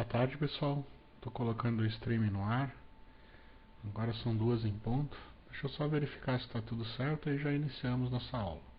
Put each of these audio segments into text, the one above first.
Boa tarde, pessoal. Estou colocando o stream no ar. Agora são 2 em ponto. Deixa eu só verificar se está tudo certo e já iniciamos nossa aula.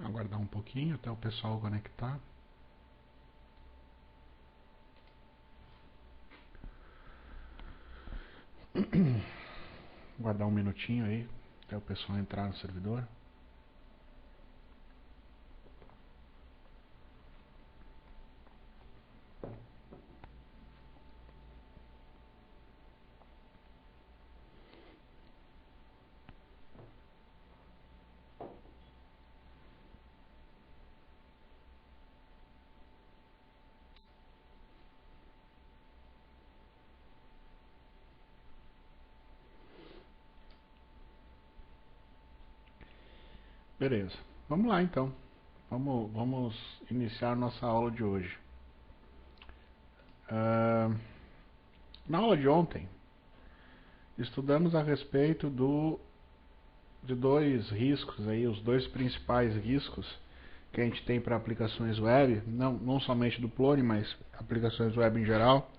Aguardar um pouquinho até o pessoal conectar. Aguardar um minutinho aí até o pessoal entrar no servidor. Beleza. Vamos lá então. Vamos iniciar nossa aula de hoje. Na aula de ontem, estudamos a respeito de 2 riscos aí, os 2 principais riscos que a gente tem para aplicações web, não somente do Plone, mas aplicações web em geral,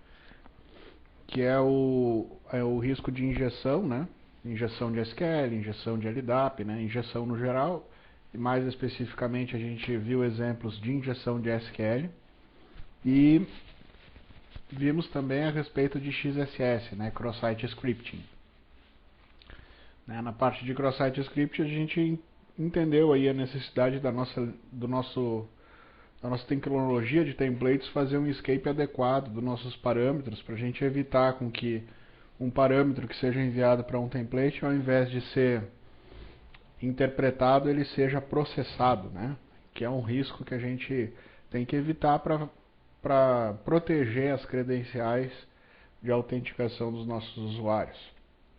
que é o risco de injeção, né? Injeção de SQL, injeção de LDAP, né? Injeção no geral, e mais especificamente a gente viu exemplos de injeção de SQL e vimos também a respeito de XSS, né? Cross-Site Scripting. Na parte de Cross-Site Scripting a gente entendeu aí a necessidade da nossa tecnologia de templates fazer um escape adequado dos nossos parâmetros para a gente evitar com que um parâmetro que seja enviado para um template, ao invés de ser interpretado, ele seja processado, né? Que é um risco que a gente tem que evitar para proteger as credenciais de autenticação dos nossos usuários,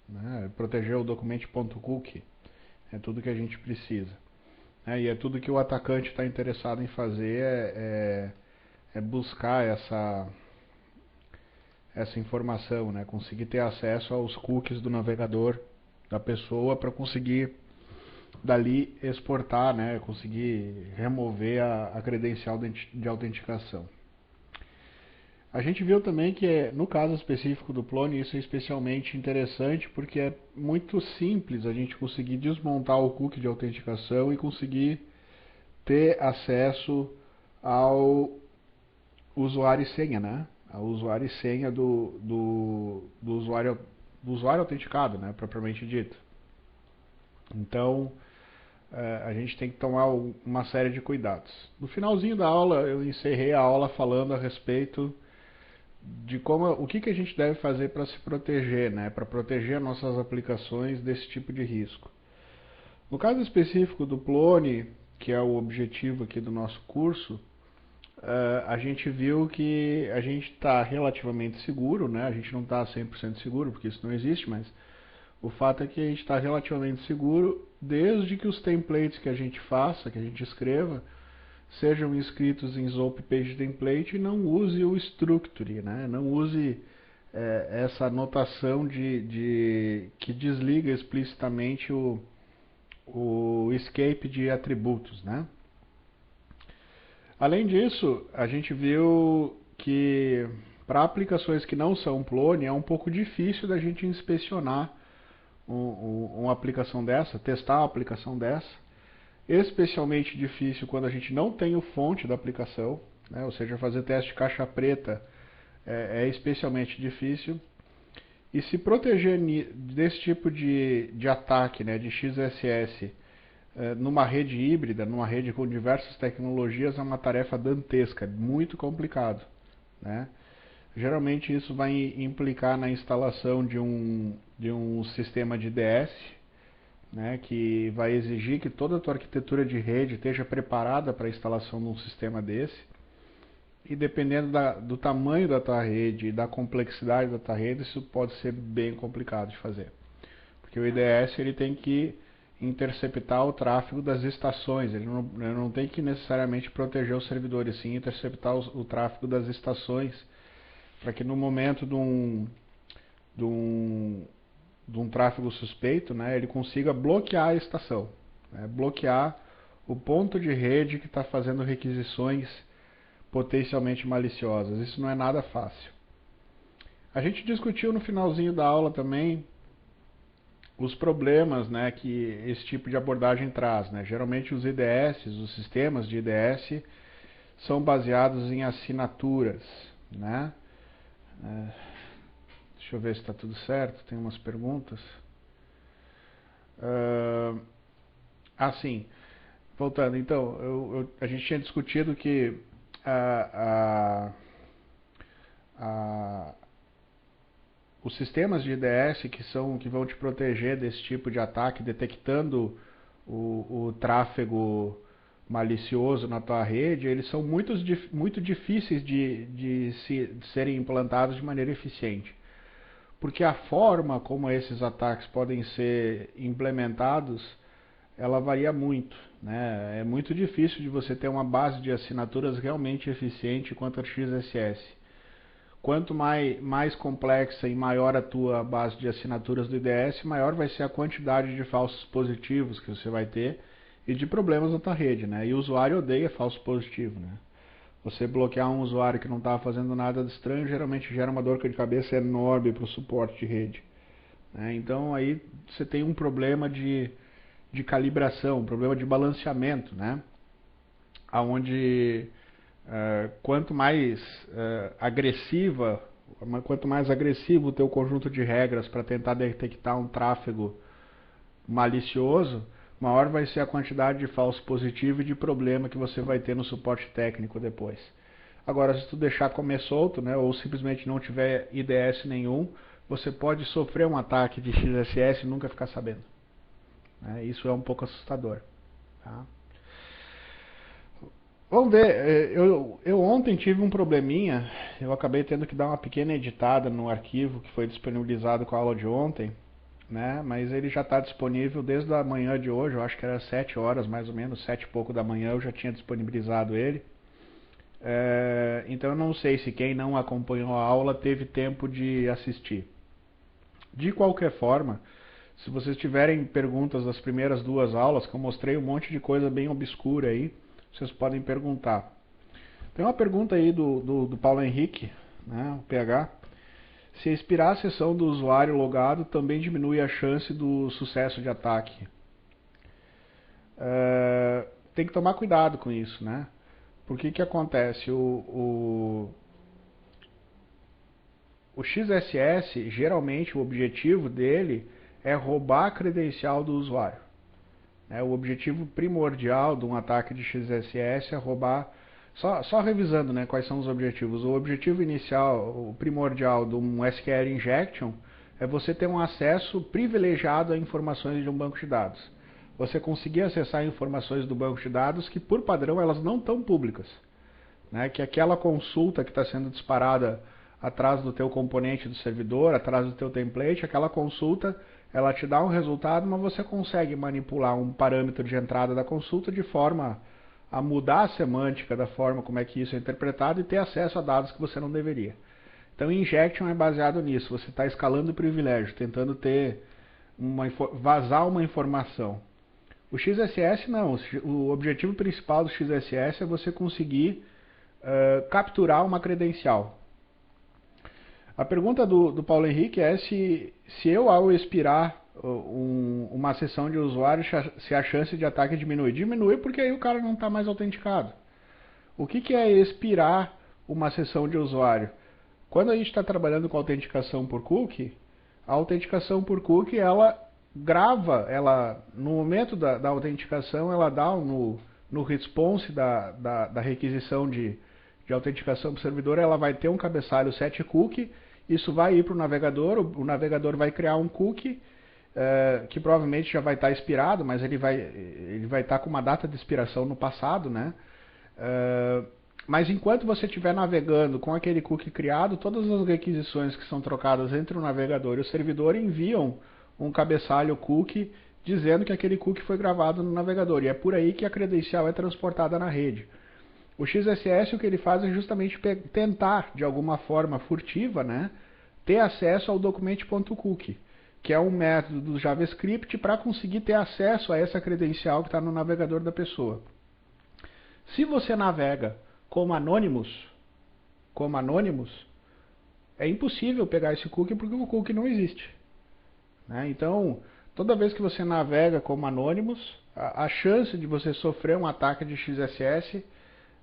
né? Proteger o document.cookie é tudo que a gente precisa. E é tudo que o atacante está interessado em fazer é buscar essa informação, né? Conseguir ter acesso aos cookies do navegador da pessoa para conseguir dali exportar, né? Conseguir remover a credencial de autenticação. A gente viu também que no caso específico do Plone isso é especialmente interessante porque é muito simples a gente conseguir desmontar o cookie de autenticação e conseguir ter acesso ao usuário e senha, né? Ao usuário e senha do usuário autenticado, né? Propriamente dito. Então, a gente tem que tomar uma série de cuidados. No finalzinho da aula, eu encerrei a aula falando a respeito de o que a gente deve fazer para se proteger, né? Para proteger nossas aplicações desse tipo de risco. No caso específico do Plone, que é o objetivo aqui do nosso curso, a gente viu que a gente está relativamente seguro, né? A gente não está 100% seguro, porque isso não existe, mas o fato é que a gente está relativamente seguro desde que os templates que a gente faça, que a gente escreva, sejam escritos em Zope Page Template e não use o structure, né? Não use essa notação que desliga explicitamente o escape de atributos, né? Além disso, a gente viu que para aplicações que não são Plone é um pouco difícil da gente inspecionar uma aplicação dessa, testar uma aplicação dessa. Especialmente difícil quando a gente não tem o fonte da aplicação, né? Ou seja, fazer teste de caixa preta é especialmente difícil. E se proteger desse tipo de ataque, né, de XSS, numa rede híbrida, numa rede com diversas tecnologias, é uma tarefa dantesca, muito complicado, né? Geralmente isso vai implicar na instalação de um sistema de DS, né, que vai exigir que toda a tua arquitetura de rede esteja preparada para a instalação de um sistema desse. e dependendo do tamanho da tua rede e da complexidade da tua rede, isso pode ser bem complicado de fazer. Porque o IDS ele tem que interceptar o tráfego das estações, ele não tem que necessariamente proteger os servidores, sim interceptar o tráfego das estações, para que no momento de um tráfego suspeito, né, ele consiga bloquear a estação, né, bloquear o ponto de rede que está fazendo requisições potencialmente maliciosas. Isso não é nada fácil. A gente discutiu no finalzinho da aula também os problemas, né, que esse tipo de abordagem traz, né? Geralmente os IDS, os sistemas de IDS, são baseados em assinaturas, né? Deixa eu ver se está tudo certo, tem umas perguntas. Assim, voltando, então, a gente tinha discutido que os sistemas de IDS que vão te proteger desse tipo de ataque, detectando o tráfego malicioso na tua rede, eles são muito difíceis de serem implantados de maneira eficiente. Porque a forma como esses ataques podem ser implementados, ela varia muito, né? É muito difícil de você ter uma base de assinaturas realmente eficiente quanto a XSS. Quanto mais complexa e maior a tua base de assinaturas do IDS, maior vai ser a quantidade de falsos positivos que você vai ter e de problemas na tua rede, né? E o usuário odeia falso positivo, né? Você bloquear um usuário que não estava fazendo nada de estranho, geralmente gera uma dor de cabeça enorme para o suporte de rede, né? Então aí você tem um problema de calibração, um problema de balanceamento, né? Onde quanto mais quanto mais agressivo o teu conjunto de regras para tentar detectar um tráfego malicioso, maior vai ser a quantidade de falso positivo e de problema que você vai ter no suporte técnico depois. Agora, se tu deixar comer solto, né, ou simplesmente não tiver IDS nenhum, você pode sofrer um ataque de XSS e nunca ficar sabendo, né? Isso é um pouco assustador, tá? Vamos ver, eu ontem tive um probleminha, eu acabei tendo que dar uma pequena editada no arquivo que foi disponibilizado com a aula de ontem, né? Mas ele já está disponível desde a manhã de hoje, eu acho que era 7 horas mais ou menos, 7 e pouco da manhã eu já tinha disponibilizado ele. Então eu não sei se quem não acompanhou a aula teve tempo de assistir. De qualquer forma, se vocês tiverem perguntas das primeiras 2 aulas, que eu mostrei um monte de coisa bem obscura aí, vocês podem perguntar. Tem uma pergunta aí do Paulo Henrique, né, o PH. Se expirar a sessão do usuário logado, também diminui a chance do sucesso de ataque. Tem que tomar cuidado com isso, né? Porque que acontece? O XSS, geralmente o objetivo dele é roubar a credencial do usuário. O objetivo primordial de um ataque de XSS é roubar. Só revisando, né, quais são os objetivos. O objetivo inicial, o primordial de um SQL injection é você ter um acesso privilegiado a informações de um banco de dados. Você conseguir acessar informações do banco de dados que, por padrão, elas não estão públicas, né? Que aquela consulta que está sendo disparada atrás do teu componente do servidor, atrás do teu template, aquela consulta, ela te dá um resultado, mas você consegue manipular um parâmetro de entrada da consulta de forma a mudar a semântica da forma como é que isso é interpretado e ter acesso a dados que você não deveria. Então, injection é baseado nisso. Você está escalando o privilégio, tentando vazar uma informação. O XSS não. O objetivo principal do XSS é você conseguir capturar uma credencial. A pergunta do Paulo Henrique é se eu, ao expirar uma sessão de usuário, se a chance de ataque diminui. Diminui porque aí o cara não está mais autenticado. O que é expirar uma sessão de usuário? Quando a gente está trabalhando com autenticação por cookie, a autenticação por cookie, ela grava, no momento da autenticação, ela dá no response da requisição de autenticação para o servidor, ela vai ter um cabeçalho set cookie, isso vai ir para o navegador vai criar um cookie, que provavelmente já vai estar expirado, mas ele vai estar com uma data de expiração no passado, né? Mas enquanto você estiver navegando com aquele cookie criado, todas as requisições que são trocadas entre o navegador e o servidor enviam um cabeçalho cookie dizendo que aquele cookie foi gravado no navegador. E é por aí que a credencial é transportada na rede. O XSS, o que ele faz é justamente tentar, de alguma forma furtiva, né, ter acesso ao document.cookie, que é um método do JavaScript para conseguir ter acesso a essa credencial que está no navegador da pessoa. Se você navega como Anonymous, é impossível pegar esse cookie porque o cookie não existe, né? Então, toda vez que você navega como Anonymous, a chance de você sofrer um ataque de XSS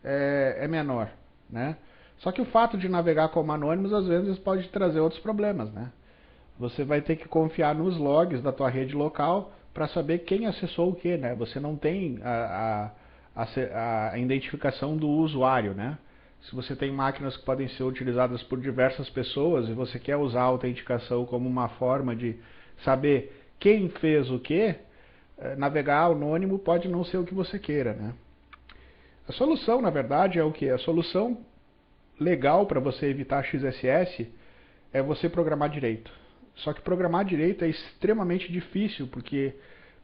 é menor, né? Só que o fato de navegar como Anonymous às vezes pode trazer outros problemas, né? Você vai ter que confiar nos logs da tua rede local para saber quem acessou o que, né? Você não tem a identificação do usuário, né? Se você tem máquinas que podem ser utilizadas por diversas pessoas e você quer usar a autenticação como uma forma de saber quem fez o que, navegar anônimo pode não ser o que você queira, né? A solução, na verdade, é o que? A solução legal para você evitar XSS é você programar direito. Só que programar direito é extremamente difícil, porque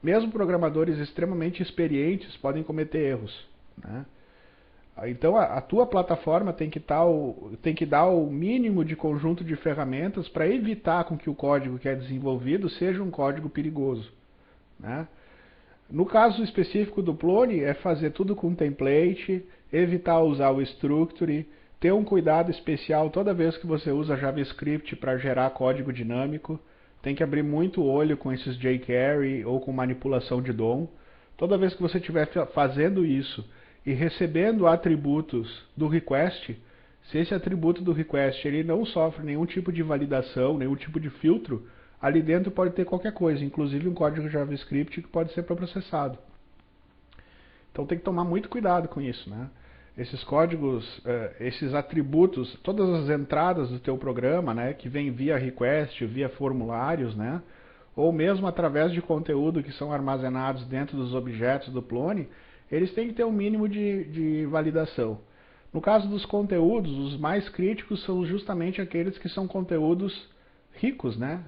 mesmo programadores extremamente experientes podem cometer erros, né? Então a tua plataforma tem que dar o mínimo de conjunto de ferramentas para evitar com que o código que é desenvolvido seja um código perigoso, né? No caso específico do Plone, é fazer tudo com template, evitar usar o structure, ter um cuidado especial toda vez que você usa JavaScript para gerar código dinâmico. Tem que abrir muito olho com esses jQuery ou com manipulação de DOM. Toda vez que você estiver fazendo isso e recebendo atributos do request, se esse atributo do request ele não sofre nenhum tipo de validação, nenhum tipo de filtro, ali dentro pode ter qualquer coisa, inclusive um código JavaScript que pode ser processado. Então tem que tomar muito cuidado com isso, né? Esses códigos, esses atributos, todas as entradas do teu programa, né, que vem via request, via formulários, né, ou mesmo através de conteúdo que são armazenados dentro dos objetos do Plone, eles têm que ter um mínimo de validação. No caso dos conteúdos, os mais críticos são justamente aqueles que são conteúdos ricos, né,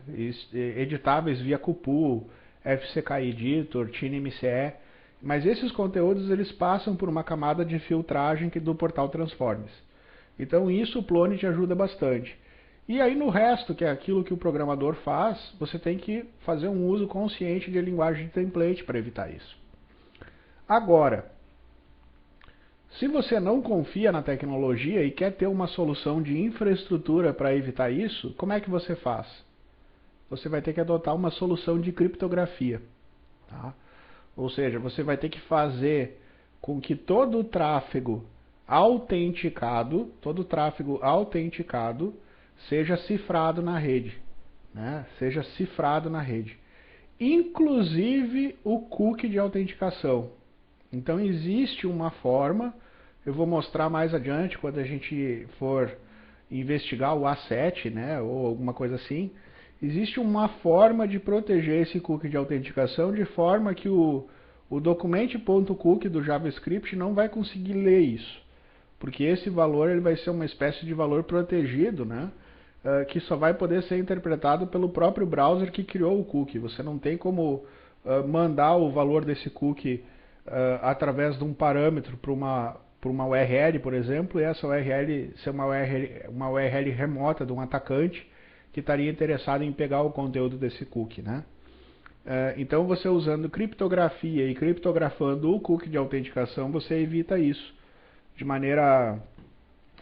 editáveis via Cupool, FCK Editor, TinyMCE. Mas esses conteúdos eles passam por uma camada de filtragem do portal Transformers. Então isso o Plone te ajuda bastante. E aí no resto, que é aquilo que o programador faz, você tem que fazer um uso consciente de linguagem de template para evitar isso. Agora, se você não confia na tecnologia e quer ter uma solução de infraestrutura para evitar isso, como é que você faz? Você vai ter que adotar uma solução de criptografia, tá? Ou seja, você vai ter que fazer com que todo o tráfego autenticado seja cifrado na rede, né? Seja cifrado na rede. Inclusive o cookie de autenticação. Então existe uma forma, eu vou mostrar mais adiante quando a gente for investigar o A7, né, ou alguma coisa assim. Existe uma forma de proteger esse cookie de autenticação de forma que o document.cookie do JavaScript não vai conseguir ler isso. Porque esse valor ele vai ser uma espécie de valor protegido, né? Que só vai poder ser interpretado pelo próprio browser que criou o cookie. Você não tem como mandar o valor desse cookie através de um parâmetro para uma URL, por exemplo, e essa URL ser uma URL remota de um atacante que estaria interessado em pegar o conteúdo desse cookie, né? Então você usando criptografia e criptografando o cookie de autenticação, você evita isso de maneira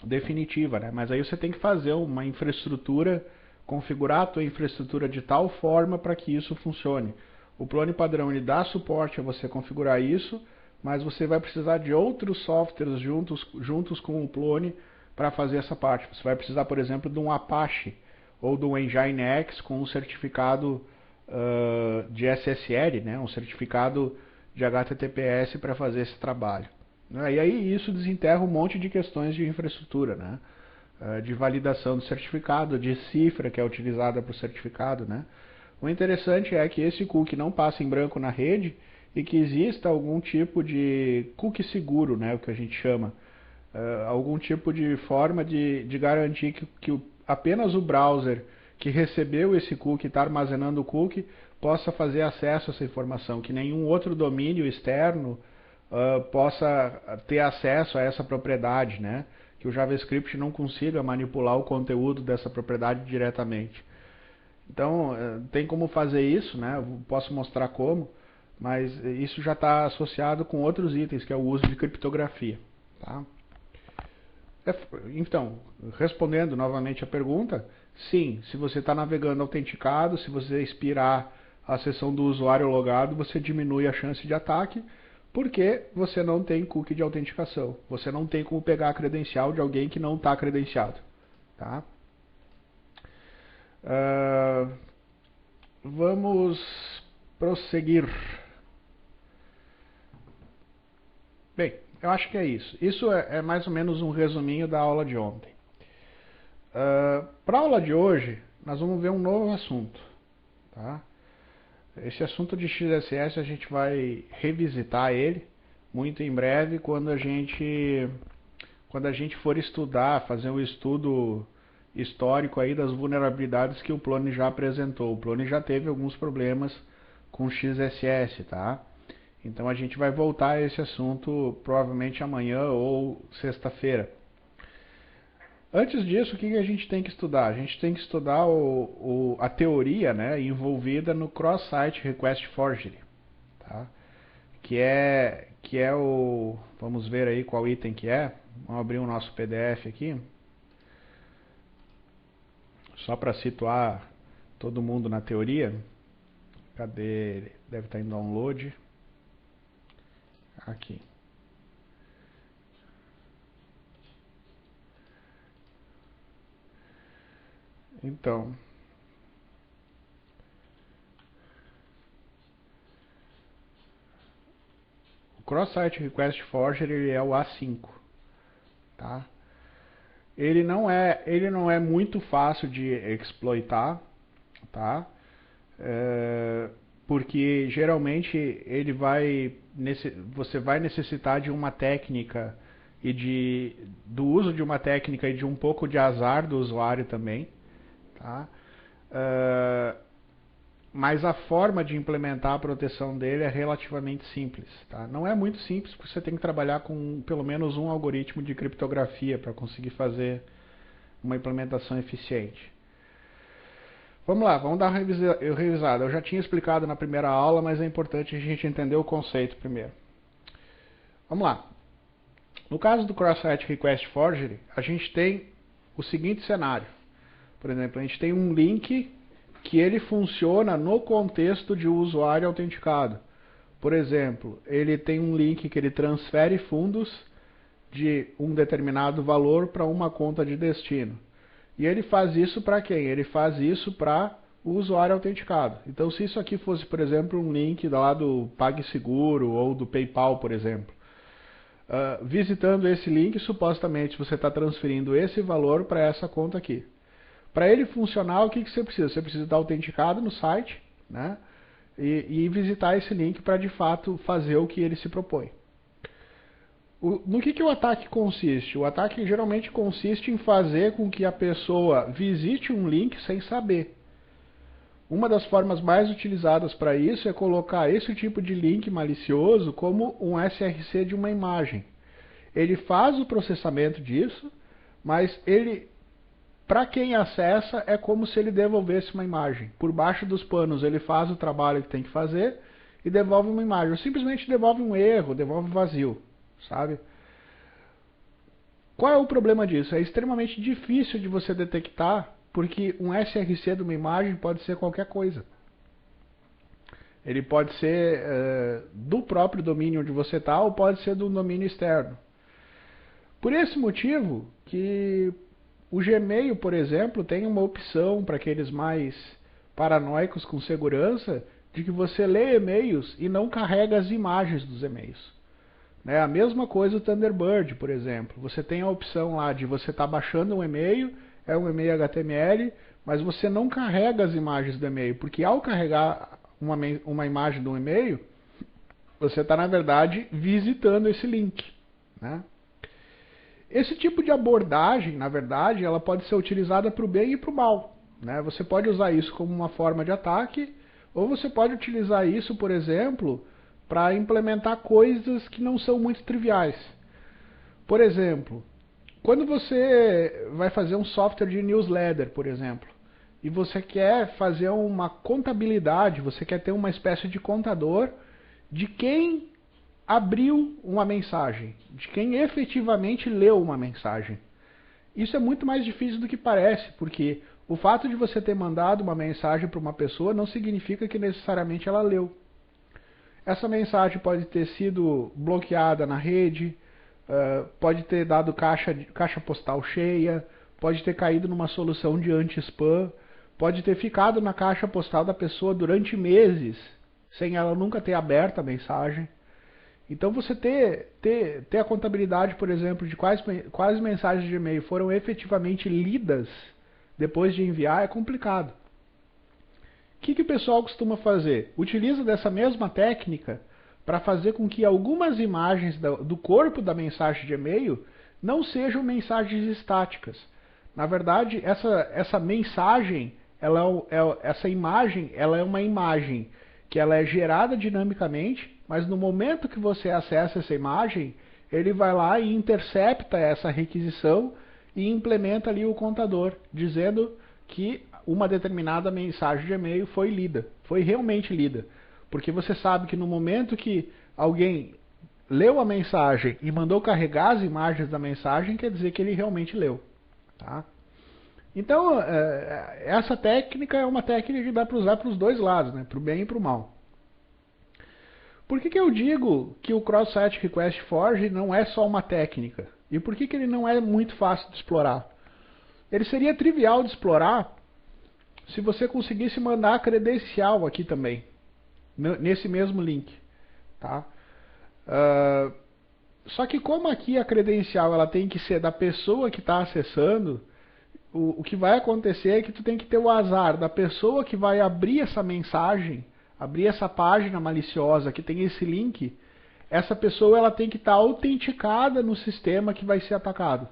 definitiva, né? Mas aí você tem que fazer uma infraestrutura, configurar a tua infraestrutura de tal forma para que isso funcione. O Plone padrão ele dá suporte a você configurar isso, mas você vai precisar de outros softwares juntos com o Plone para fazer essa parte. Você vai precisar, por exemplo, de um Apache ou do Nginx com um certificado de SSL, né, um certificado de HTTPS para fazer esse trabalho. E aí isso desenterra um monte de questões de infraestrutura, né, de validação do certificado, de cifra que é utilizada para o certificado, né. O interessante é que esse cookie não passa em branco na rede e que exista algum tipo de cookie seguro, né, o que a gente chama. algum tipo de forma de garantir que apenas o browser que recebeu esse cookie, está armazenando o cookie, possa fazer acesso a essa informação, que nenhum outro domínio externo possa ter acesso a essa propriedade, né? Que o JavaScript não consiga manipular o conteúdo dessa propriedade diretamente. Então, tem como fazer isso, né? Eu posso mostrar como, mas isso já está associado com outros itens, que é o uso de criptografia. Tá? Então, respondendo novamente a pergunta, sim, se você está navegando autenticado, se você expirar a sessão do usuário logado, você diminui a chance de ataque, porque você não tem cookie de autenticação. Você não tem como pegar a credencial de alguém que não está credenciado. Tá? Vamos prosseguir. Bem, eu acho que é isso. Isso é mais ou menos um resuminho da aula de ontem. Para a aula de hoje, nós vamos ver um novo assunto. Tá? Esse assunto de XSS a gente vai revisitar ele muito em breve quando a gente for estudar, fazer um estudo histórico aí das vulnerabilidades que o Plone já apresentou. O Plone já teve alguns problemas com XSS, tá? Então a gente vai voltar a esse assunto provavelmente amanhã ou sexta-feira. Antes disso, o que a gente tem que estudar? A gente tem que estudar a teoria, né, envolvida no Cross-Site Request Forgery, tá? Que é o... Vamos ver aí qual item que é. Vamos abrir o nosso PDF aqui. Só para situar todo mundo na teoria. Cadê ele? Deve estar em download. Aqui. Então, o Cross-Site Request Forgery ele é o A5, tá? Ele não é muito fácil de exploitar, tá? Porque geralmente você vai necessitar de uma técnica do uso de uma técnica e de um pouco de azar do usuário também, tá? Mas a forma de implementar a proteção dele é relativamente simples. Tá? Não é muito simples, porque você tem que trabalhar com pelo menos um algoritmo de criptografia para conseguir fazer uma implementação eficiente. Vamos lá, vamos dar uma revisada. Eu já tinha explicado na primeira aula, mas é importante a gente entender o conceito primeiro. Vamos lá. No caso do Cross-Site Request Forgery, a gente tem o seguinte cenário. Por exemplo, a gente tem um link que ele funciona no contexto de um usuário autenticado. Por exemplo, ele tem um link que ele transfere fundos de um determinado valor para uma conta de destino. E ele faz isso para quem? Ele faz isso para o usuário autenticado. Então, se isso aqui fosse, por exemplo, um link lá do PagSeguro ou do PayPal, por exemplo, visitando esse link, supostamente você está transferindo esse valor para essa conta aqui. Para ele funcionar, o que você precisa? Você precisa estar autenticado no site, né? E visitar esse link para de fato fazer o que ele se propõe. No que o ataque consiste? O ataque geralmente consiste em fazer com que a pessoa visite um link sem saber. Uma das formas mais utilizadas para isso é colocar esse tipo de link malicioso como um SRC de uma imagem. Ele faz o processamento disso, mas para quem acessa, é como se ele devolvesse uma imagem. Por baixo dos panos, ele faz o trabalho que tem que fazer e devolve uma imagem. Ou simplesmente devolve um erro, devolve vazio, sabe? Qual é o problema disso? É extremamente difícil de você detectar, porque um SRC de uma imagem pode ser qualquer coisa. Ele pode ser do próprio domínio onde você está, ou pode ser do domínio externo. Por esse motivo que o Gmail, por exemplo, tem uma opção para aqueles mais paranoicos com segurança de que você lê e-mails e não carrega as imagens dos e-mails. Né? A mesma coisa o Thunderbird, por exemplo. Você tem a opção lá de você estar baixando um e-mail, é um e-mail HTML, mas você não carrega as imagens do e-mail, porque ao carregar uma imagem de um e-mail, você está, na verdade, visitando esse link. Né? Esse tipo de abordagem, na verdade, ela pode ser utilizada para o bem e para o mal, né? Você pode usar isso como uma forma de ataque, ou você pode utilizar isso, por exemplo, para implementar coisas que não são muito triviais. Por exemplo, quando você vai fazer um software de newsletter, por exemplo, e você quer fazer uma contabilidade, você quer ter uma espécie de contador de quem abriu uma mensagem, de quem efetivamente leu uma mensagem. Isso é muito mais difícil do que parece, porque o fato de você ter mandado uma mensagem para uma pessoa não significa que necessariamente ela leu. Essa mensagem pode ter sido bloqueada na rede, pode ter dado caixa postal cheia, pode ter caído numa solução de anti-spam, pode ter ficado na caixa postal da pessoa durante meses, sem ela nunca ter aberto a mensagem. Então você ter a contabilidade, por exemplo, de quais mensagens de e-mail foram efetivamente lidas depois de enviar é complicado. O que o pessoal costuma fazer? Utiliza dessa mesma técnica para fazer com que algumas imagens do corpo da mensagem de e-mail não sejam mensagens estáticas. Na verdade, essa mensagem, essa imagem, ela é uma imagem que ela é gerada dinamicamente, mas no momento que você acessa essa imagem, ele vai lá e intercepta essa requisição e implementa ali o contador, dizendo que uma determinada mensagem de e-mail foi lida, foi realmente lida. Porque você sabe que no momento que alguém leu a mensagem e mandou carregar as imagens da mensagem, quer dizer que ele realmente leu. Tá? Então, essa técnica é uma técnica que dá para usar para os dois lados, né? Para o bem e para o mal. Por que eu digo que o Cross-Site Request Forge não é só uma técnica? E por que ele não é muito fácil de explorar? Ele seria trivial de explorar se você conseguisse mandar a credencial aqui também, nesse mesmo link. Tá? Só que como aqui a credencial ela tem que ser da pessoa que está acessando, o que vai acontecer é que tu tem que ter o azar da pessoa que vai abrir essa mensagem, abrir essa página maliciosa que tem esse link, essa pessoa ela tem que estar autenticada no sistema que vai ser atacado.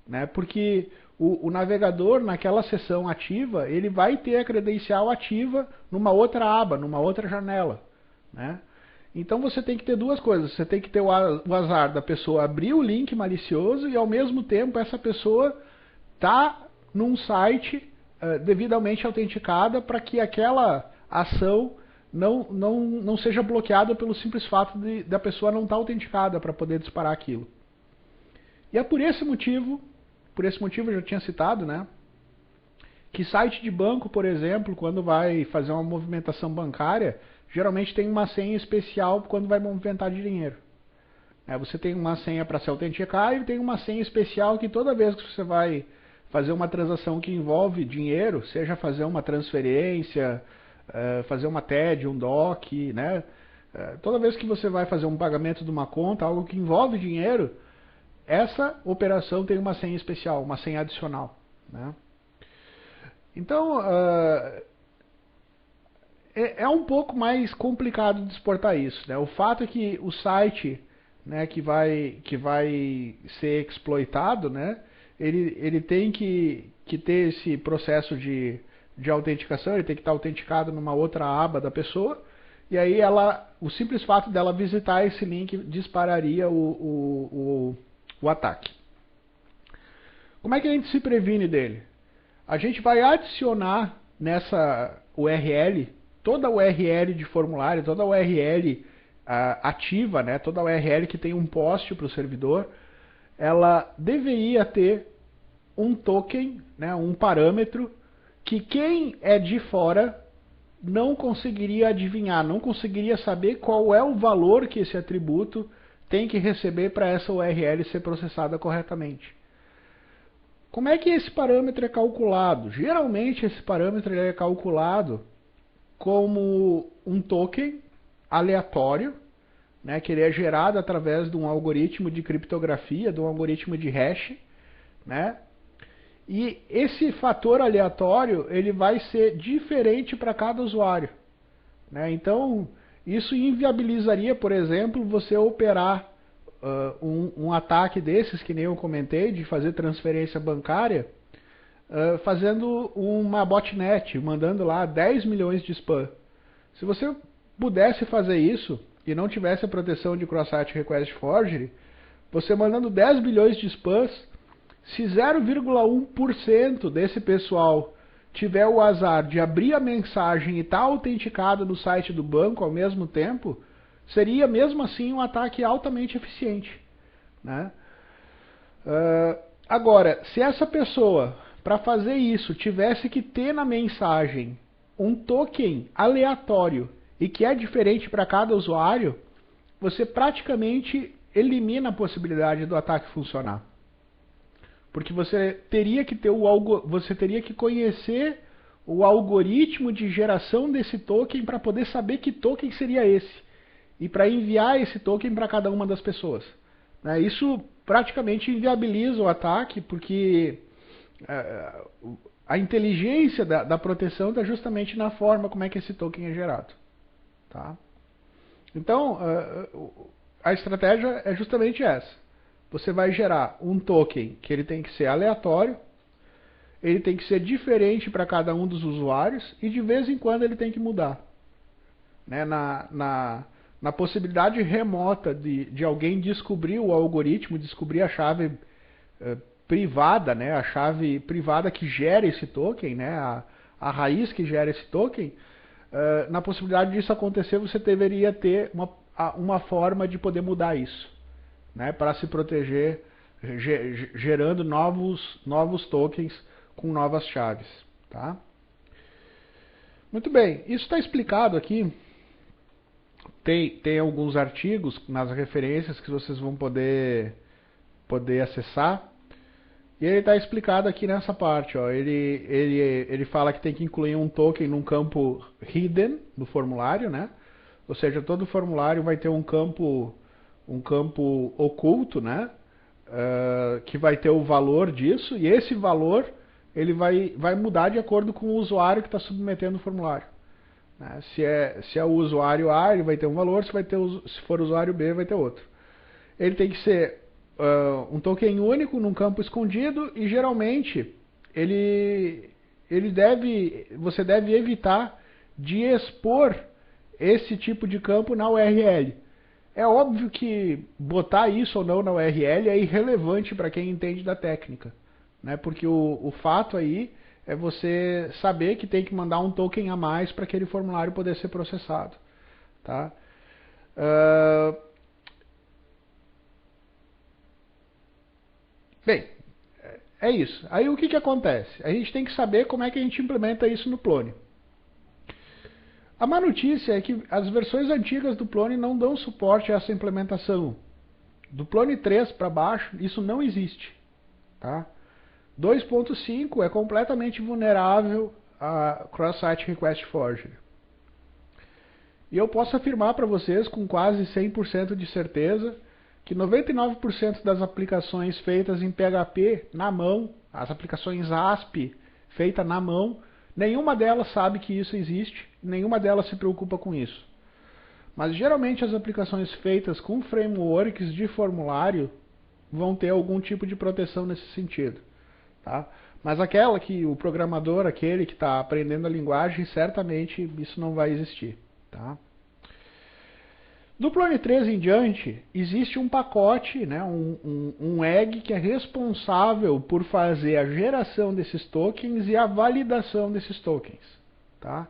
Né? Porque o navegador, naquela sessão ativa, ele vai ter a credencial ativa numa outra aba, numa outra janela. Né? Então você tem que ter duas coisas. Você tem que ter o azar da pessoa abrir o link malicioso e ao mesmo tempo essa pessoa está num site devidamente autenticada para que aquela ação não seja bloqueada pelo simples fato da pessoa não estar autenticada para poder disparar aquilo. E é por esse motivo eu já tinha citado, né, que site de banco, por exemplo, quando vai fazer uma movimentação bancária, geralmente tem uma senha especial quando vai movimentar dinheiro. Você tem uma senha para se autenticar e tem uma senha especial que toda vez que você vai fazer uma transação que envolve dinheiro, seja fazer uma transferência, fazer uma TED, um DOC, né? Toda vez que você vai fazer um pagamento de uma conta, algo que envolve dinheiro, essa operação tem uma senha especial, uma senha adicional. Né? Então, é um pouco mais complicado de exportar isso. Né? O fato é que o site, né, que vai ser exploitado, né, ele tem que ter esse processo de autenticação, ele tem que estar autenticado numa outra aba da pessoa, e aí o simples fato dela visitar esse link dispararia o ataque. Como é que a gente se previne dele? A gente vai adicionar nessa URL, toda a URL de formulário, toda a URL ativa, né, toda a URL que tem um post para o servidor, ela deveria ter um token, né, um parâmetro, que quem é de fora não conseguiria adivinhar, não conseguiria saber qual é o valor que esse atributo tem que receber para essa URL ser processada corretamente. Como é que esse parâmetro é calculado? Geralmente esse parâmetro é calculado como um token aleatório, né, que ele é gerado através de um algoritmo de criptografia, de um algoritmo de hash, né? E esse fator aleatório ele vai ser diferente para cada usuário. Né? Então, isso inviabilizaria, por exemplo, você operar um ataque desses, que nem eu comentei, de fazer transferência bancária, fazendo uma botnet, mandando lá 10 milhões de spam. Se você pudesse fazer isso e não tivesse a proteção de Cross-Site Request Forgery, você mandando 10 bilhões de spams, se 0,1% desse pessoal tiver o azar de abrir a mensagem e estar autenticado no site do banco ao mesmo tempo, seria mesmo assim um ataque altamente eficiente, né? Agora, se essa pessoa, para fazer isso, tivesse que ter na mensagem um token aleatório e que é diferente para cada usuário, você praticamente elimina a possibilidade do ataque funcionar. Porque você teria que ter você teria que conhecer o algoritmo de geração desse token para poder saber que token seria esse e para enviar esse token para cada uma das pessoas. Isso praticamente inviabiliza o ataque, porque a inteligência da proteção está justamente na forma como é que esse token é gerado. Tá? Então, a estratégia é justamente essa. Você vai gerar um token que ele tem que ser aleatório, ele tem que ser diferente para cada um dos usuários e de vez em quando ele tem que mudar. Né? Na possibilidade remota de alguém descobrir o algoritmo, descobrir a chave privada, né? A chave privada que gera esse token, né? A raiz que gera esse token, na possibilidade disso acontecer, você deveria ter uma forma de poder mudar isso, né, para se proteger, gerando novos tokens com novas chaves. Tá? Muito bem, isso está explicado aqui. Tem alguns artigos nas referências que vocês vão poder acessar. E ele está explicado aqui nessa parte. Ó. Ele fala que tem que incluir um token num campo hidden no formulário, né? Ou seja, todo formulário vai ter um campo oculto, né? Que vai ter o valor disso, e esse valor ele vai mudar de acordo com o usuário que está submetendo o formulário. Né? Se é o usuário A, ele vai ter um valor, se for o usuário B, vai ter outro. Ele tem que ser um token único num campo escondido, e geralmente você deve evitar de expor esse tipo de campo na URL. É óbvio que botar isso ou não na URL é irrelevante para quem entende da técnica, né? Porque o fato aí é você saber que tem que mandar um token a mais para aquele formulário poder ser processado. Tá? Bem, é isso. Aí o que acontece? A gente tem que saber como é que a gente implementa isso no Plone. A má notícia é que as versões antigas do Plone não dão suporte a essa implementação. Do Plone 3 para baixo, isso não existe. Tá? 2.5 é completamente vulnerável a Cross-Site Request Forgery. E eu posso afirmar para vocês com quase 100% de certeza que 99% das aplicações feitas em PHP na mão, as aplicações ASP feitas na mão, nenhuma delas sabe que isso existe, nenhuma delas se preocupa com isso. Mas geralmente as aplicações feitas com frameworks de formulário vão ter algum tipo de proteção nesse sentido. Tá? Mas aquela que o programador, aquele que está aprendendo a linguagem, certamente isso não vai existir. Tá? Do Plone 3 em diante, existe um pacote, né, um egg que é responsável por fazer a geração desses tokens e a validação desses tokens. Tá?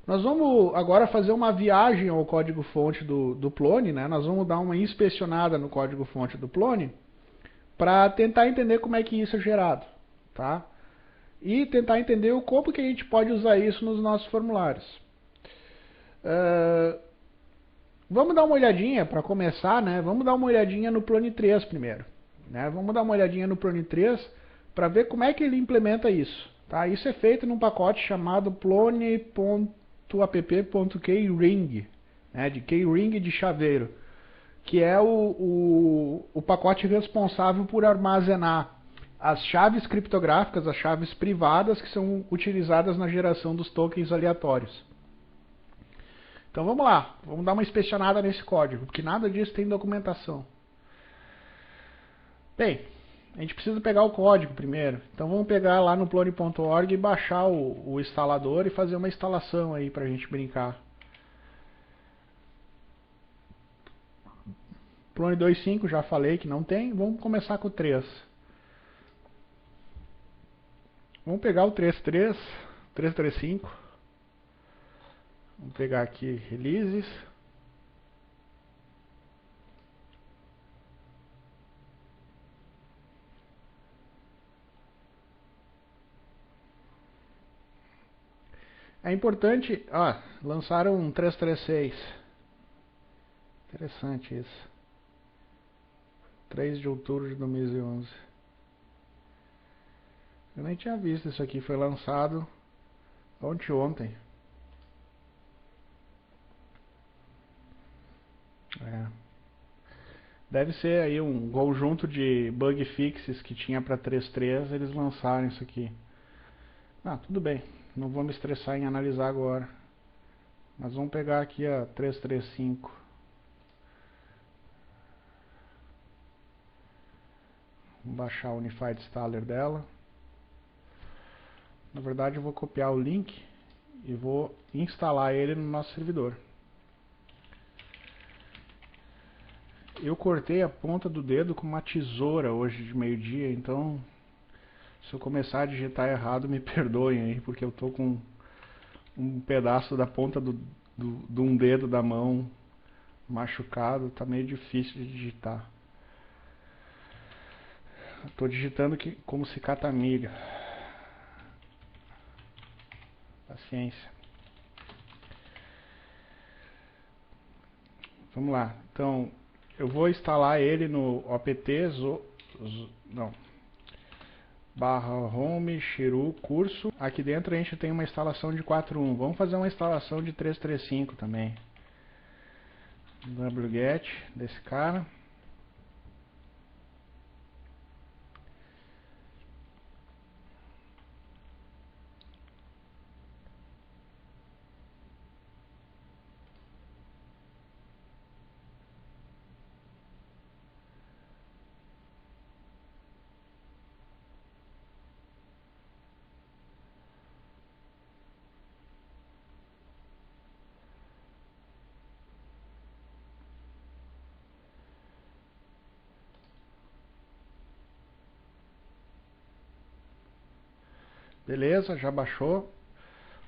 Nós vamos agora fazer uma viagem ao código-fonte do Plone, né? Nós vamos dar uma inspecionada no código-fonte do Plone para tentar entender como é que isso é gerado. Tá? E tentar entender como que a gente pode usar isso nos nossos formulários. Vamos dar uma olhadinha, para começar, né? Vamos dar uma olhadinha no Plone 3 primeiro. Né? Vamos dar uma olhadinha no Plone 3 para ver como é que ele implementa isso. Tá? Isso é feito num pacote chamado plone.app.keyring, né? De keyring de chaveiro, que é o pacote responsável por armazenar as chaves criptográficas, as chaves privadas que são utilizadas na geração dos tokens aleatórios. Então vamos lá, vamos dar uma inspecionada nesse código, porque nada disso tem documentação. Bem, a gente precisa pegar o código primeiro. Então vamos pegar lá no plone.org e baixar o instalador e fazer uma instalação aí pra gente brincar. Plone 2.5 já falei que não tem, vamos começar com o 3. Vamos pegar o 3.3, 3.3.5. Vamos pegar aqui releases. É importante, lançaram um 3.3.6. Interessante isso. 3 de outubro de 2011. Eu nem tinha visto isso aqui, foi lançado ontem. Deve ser aí um conjunto de bug fixes que tinha para 3.3, eles lançaram isso aqui. Tudo bem, não vou me estressar em analisar agora. Mas vamos pegar aqui a 3.3.5. Vamos baixar o Unified Installer dela. Na verdade eu vou copiar o link e vou instalar ele no nosso servidor. Eu cortei a ponta do dedo com uma tesoura hoje de meio-dia, então se eu começar a digitar errado, me perdoem aí, porque eu tô com um pedaço da ponta de um dedo da mão machucado, tá meio difícil de digitar. Estou digitando como cicatamilha. Paciência. Vamos lá. Então, eu vou instalar ele no opt /home shiru curso. Aqui dentro a gente tem uma instalação de 4.1. Vamos fazer uma instalação de 3.3.5 também. wget desse cara. Beleza, já baixou.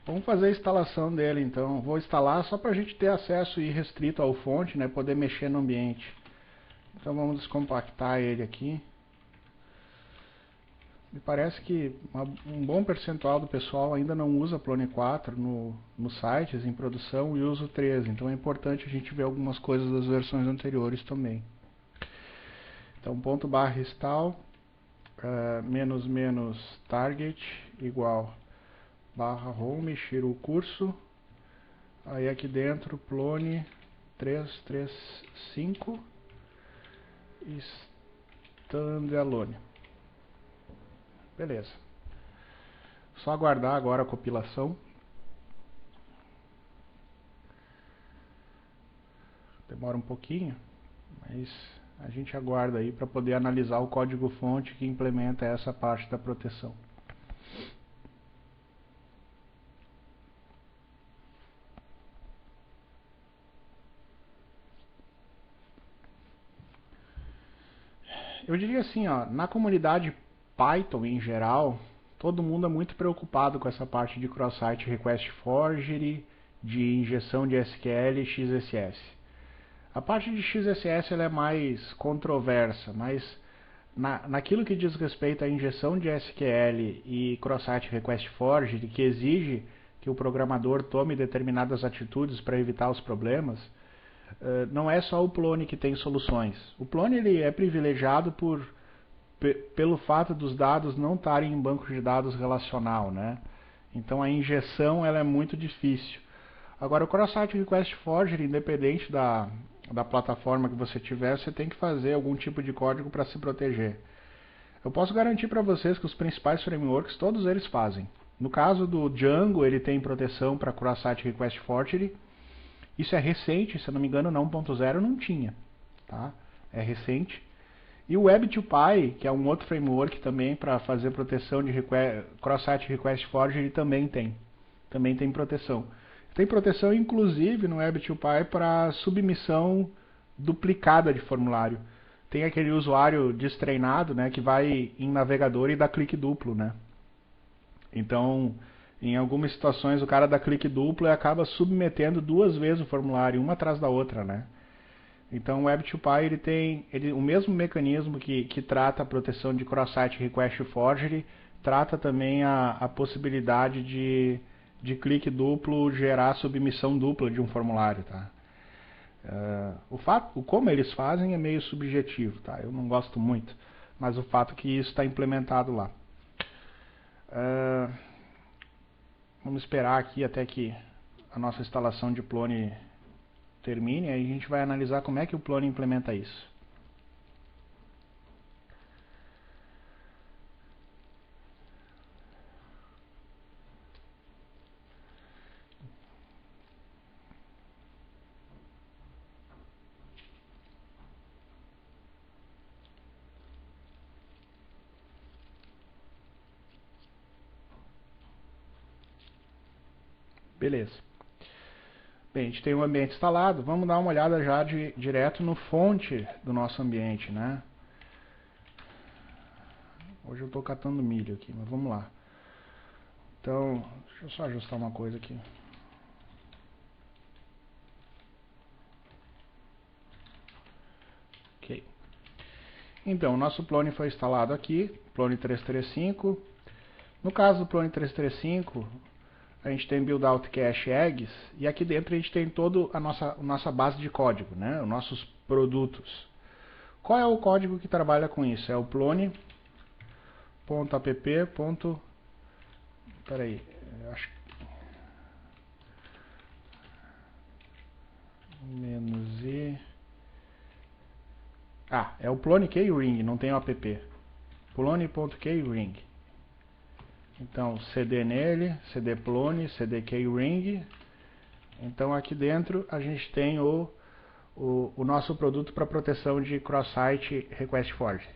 Vamos fazer a instalação dele então. Vou instalar só para a gente ter acesso irrestrito ao fonte, né? Poder mexer no ambiente. Então vamos descompactar ele aqui. Me parece que um bom percentual do pessoal ainda não usa Plone 4 nos sites em produção e usa o 13. Então é importante a gente ver algumas coisas das versões anteriores também. Então /install --target igual /home shiru curso. Aí aqui dentro Plone 3.3.5 standalone. Beleza. Só aguardar agora a compilação. Demora um pouquinho, mas a gente aguarda aí para poder analisar o código-fonte que implementa essa parte da proteção. Eu diria assim, na comunidade Python em geral, todo mundo é muito preocupado com essa parte de cross-site request forgery, de injeção de SQL e XSS. A parte de XSS ela é mais controversa, mas naquilo que diz respeito à injeção de SQL e cross-site request forgery, que exige que o programador tome determinadas atitudes para evitar os problemas, não é só o Plone que tem soluções. O Plone ele é privilegiado pelo fato dos dados não estarem em banco de dados relacional, né? Então a injeção ela é muito difícil. Agora o cross-site request forgery, independente da plataforma que você tiver, você tem que fazer algum tipo de código para se proteger. Eu posso garantir para vocês que os principais frameworks, todos eles fazem. No caso do Django, ele tem proteção para cross-site request forgery. Isso é recente, se eu não me engano na 1.0 não tinha, tá? É recente. E o Web2Py, que é um outro framework também para fazer proteção de cross-site request forgery, também tem proteção. Tem proteção inclusive no Web2Py para submissão duplicada de formulário. Tem aquele usuário destreinado, né, que vai em navegador e dá clique duplo, né? Então, em algumas situações o cara dá clique duplo e acaba submetendo 2 vezes o formulário, uma atrás da outra, né? Então o Web2Py ele tem o mesmo mecanismo que trata a proteção de cross-site request forgery, trata também a possibilidade de clique duplo gerar submissão dupla de um formulário, tá? Como eles fazem é meio subjetivo, tá? Eu não gosto muito, mas o fato é que isso está implementado lá. Vamos esperar aqui até que a nossa instalação de Plone termine, aí a gente vai analisar como é que o Plone implementa isso. Beleza. Bem, a gente tem um ambiente instalado, vamos dar uma olhada já direto no fonte do nosso ambiente, né? Hoje eu estou catando milho aqui, mas vamos lá. Então, deixa eu só ajustar uma coisa aqui. Ok. Então, o nosso Plone foi instalado aqui, Plone 335. No caso do Plone 335, a gente tem build out cache eggs, e aqui dentro a gente tem toda a nossa base de código, né? Os nossos produtos. Qual é o código que trabalha com isso? É o plone.app. Peraí, acho menos i. É o plone keyring, não tem o app. Plone.keyring. Então, cd nele, cd plone, cd keyring. Então, aqui dentro a gente tem o nosso produto para proteção de cross-site request forgery.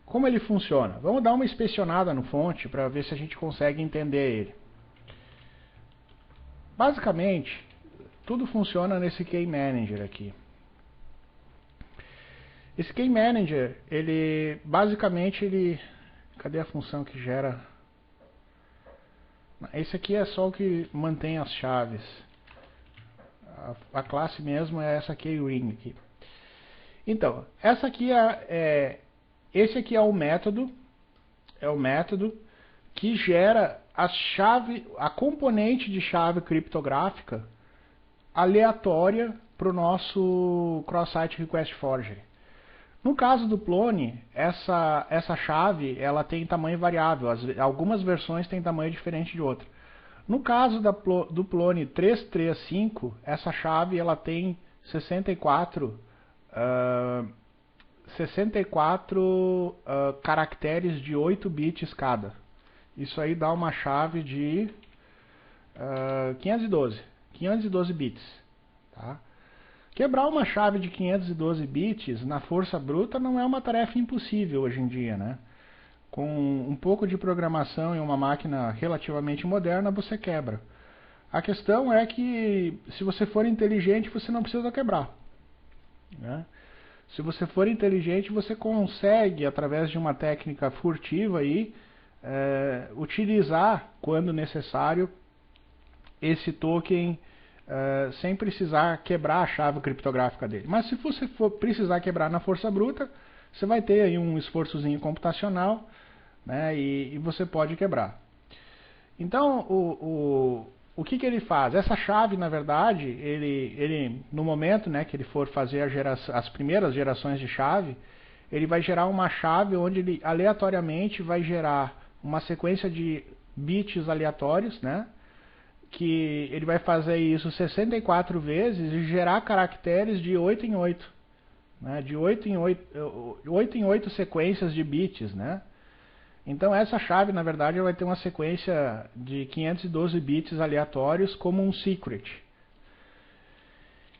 Como ele funciona? Vamos dar uma inspecionada no fonte para ver se a gente consegue entender ele. Basicamente, tudo funciona nesse Key Manager aqui. Esse Key Manager, cadê a função que gera? Esse aqui é só o que mantém as chaves. A classe mesmo é essa keyring aqui. Então, esse aqui é o método que gera a componente de chave criptográfica aleatória para o nosso cross-site request forgery. No caso do Plone, essa chave ela tem tamanho variável. Algumas versões têm tamanho diferente de outra. No caso do Plone 335, essa chave ela tem 64 caracteres de 8 bits cada. Isso aí dá uma chave de 512 bits. Tá? Quebrar uma chave de 512 bits na força bruta não é uma tarefa impossível hoje em dia, né? Com um pouco de programação em uma máquina relativamente moderna, você quebra. A questão é que, se você for inteligente, você não precisa quebrar, né? Se você for inteligente, você consegue, através de uma técnica furtiva, utilizar, quando necessário, esse token sem precisar quebrar a chave criptográfica dele. Mas se você for precisar quebrar na força bruta, você vai ter aí um esforçozinho computacional, né, e você pode quebrar. Então, o que ele faz? Essa chave, na verdade, ele no momento, né, que ele for fazer as primeiras gerações de chave, ele vai gerar uma chave onde ele aleatoriamente vai gerar uma sequência de bits aleatórios, né, que ele vai fazer isso 64 vezes e gerar caracteres de 8 em 8, né, de 8 em 8 sequências de bits, né? Então essa chave, na verdade, vai ter uma sequência de 512 bits aleatórios como um secret.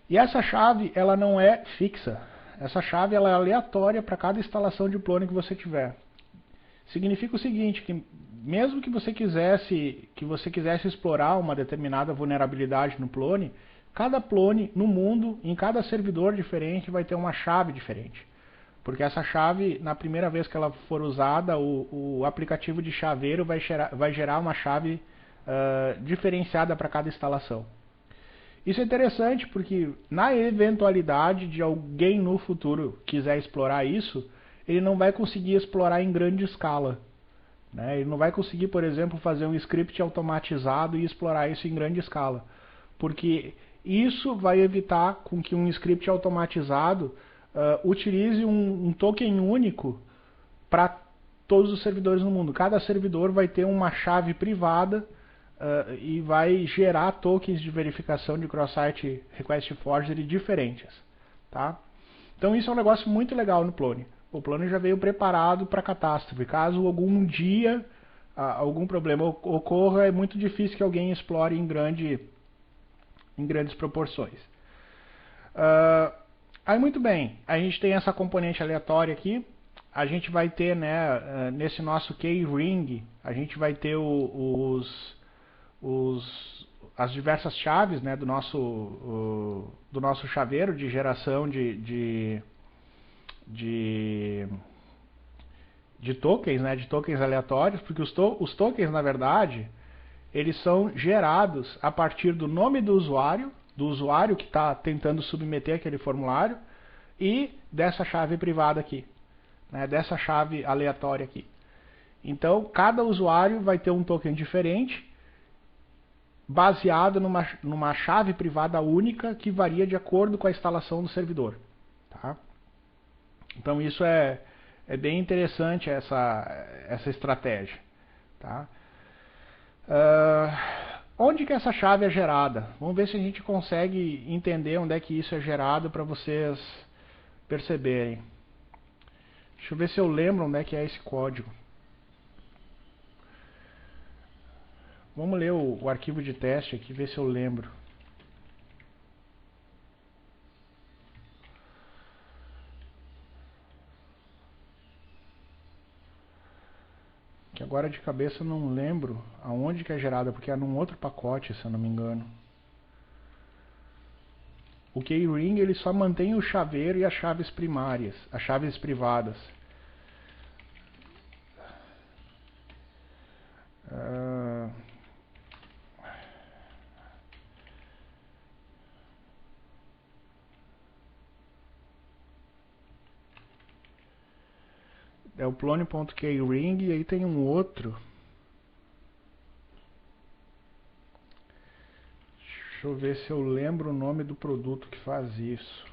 E essa chave, ela não é fixa. Essa chave ela é aleatória para cada instalação de plone que você tiver. Significa o seguinte, que mesmo que você quisesse explorar uma determinada vulnerabilidade no plone, cada plone no mundo, em cada servidor diferente, vai ter uma chave diferente. Porque essa chave, na primeira vez que ela for usada, o aplicativo de chaveiro vai gerar uma chave diferenciada para cada instalação. Isso é interessante porque na eventualidade de alguém no futuro quiser explorar isso, ele não vai conseguir explorar em grande escala. Né? Ele não vai conseguir, por exemplo, fazer um script automatizado e explorar isso em grande escala. Porque isso vai evitar com que um script automatizado utilize um token único para todos os servidores no mundo. Cada servidor vai ter uma chave privada e vai gerar tokens de verificação de cross-site request forgery diferentes. Tá? Então isso é um negócio muito legal no Plone. O Plone já veio preparado para catástrofe. Caso algum dia algum problema ocorra, é muito difícil que alguém explore em grandes proporções. Aí muito bem, a gente tem essa componente aleatória aqui. A gente vai ter, né, nesse nosso key-ring, a gente vai ter as diversas chaves, né, do nosso chaveiro de geração de tokens, né, de tokens aleatórios, porque os tokens, na verdade, eles são gerados a partir do nome do usuário que está tentando submeter aquele formulário e dessa chave privada aqui, né, dessa chave aleatória aqui. Então, cada usuário vai ter um token diferente, baseado numa chave privada única que varia de acordo com a instalação do servidor. Tá? Então isso é bem interessante essa estratégia. Tá? Onde que essa chave é gerada? Vamos ver se a gente consegue entender onde é que isso é gerado para vocês perceberem. Deixa eu ver se eu lembro onde é que é esse código. Vamos ler o arquivo de teste aqui, ver se eu lembro. Que agora de cabeça eu não lembro aonde que é gerada, porque é num outro pacote, se eu não me engano. O key-ring ele só mantém o chaveiro e as chaves primárias, as chaves privadas. É o plone.keyring e aí tem um outro. Deixa eu ver se eu lembro o nome do produto que faz isso.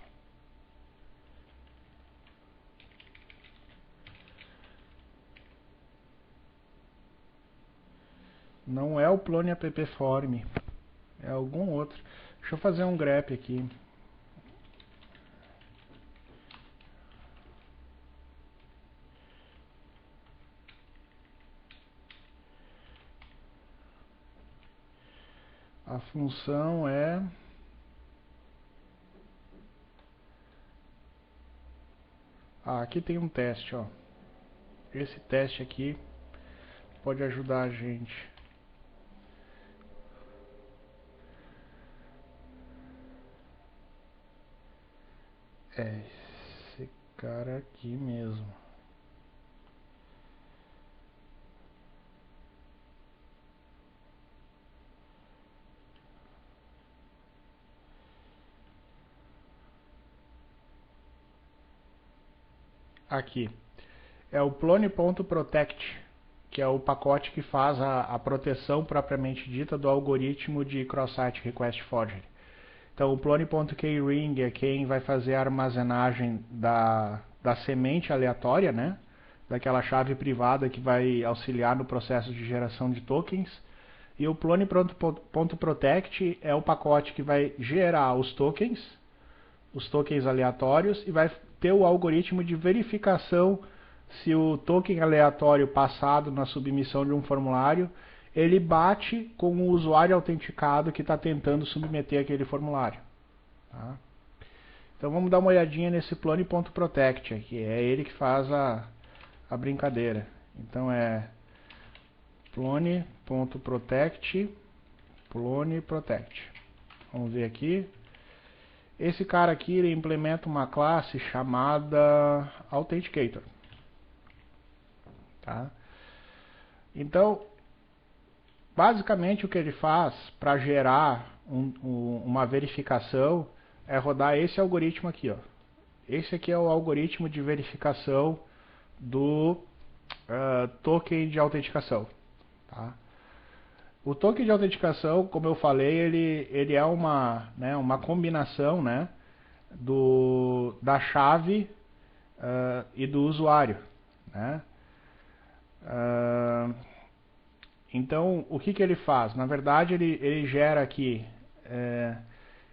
Não é o Plone app form, é algum outro. Deixa eu fazer um grep aqui. A função é aqui tem um teste, ó. Esse teste aqui pode ajudar a gente. É esse cara aqui mesmo. Aqui é o plone.protect, que é o pacote que faz a proteção propriamente dita do algoritmo de cross-site request forgery. Então o plone.keyring é quem vai fazer a armazenagem da semente aleatória, né? Daquela chave privada que vai auxiliar no processo de geração de tokens. E o plone.protect é o pacote que vai gerar os tokens aleatórios, e vai ter o algoritmo de verificação se o token aleatório passado na submissão de um formulário ele bate com o usuário autenticado que está tentando submeter aquele formulário. Tá? Então vamos dar uma olhadinha nesse plone.protect aqui. É ele que faz a brincadeira. Então é plone.protect, plone.protect. Vamos ver aqui. Esse cara aqui ele implementa uma classe chamada Authenticator. Tá? Então, basicamente o que ele faz para gerar uma verificação é rodar esse algoritmo aqui. Ó. Esse aqui é o algoritmo de verificação do token de autenticação. Tá? O token de autenticação, como eu falei, ele é uma combinação, né, da chave e do usuário. Né? Então, o que ele faz? Na verdade, ele gera aqui,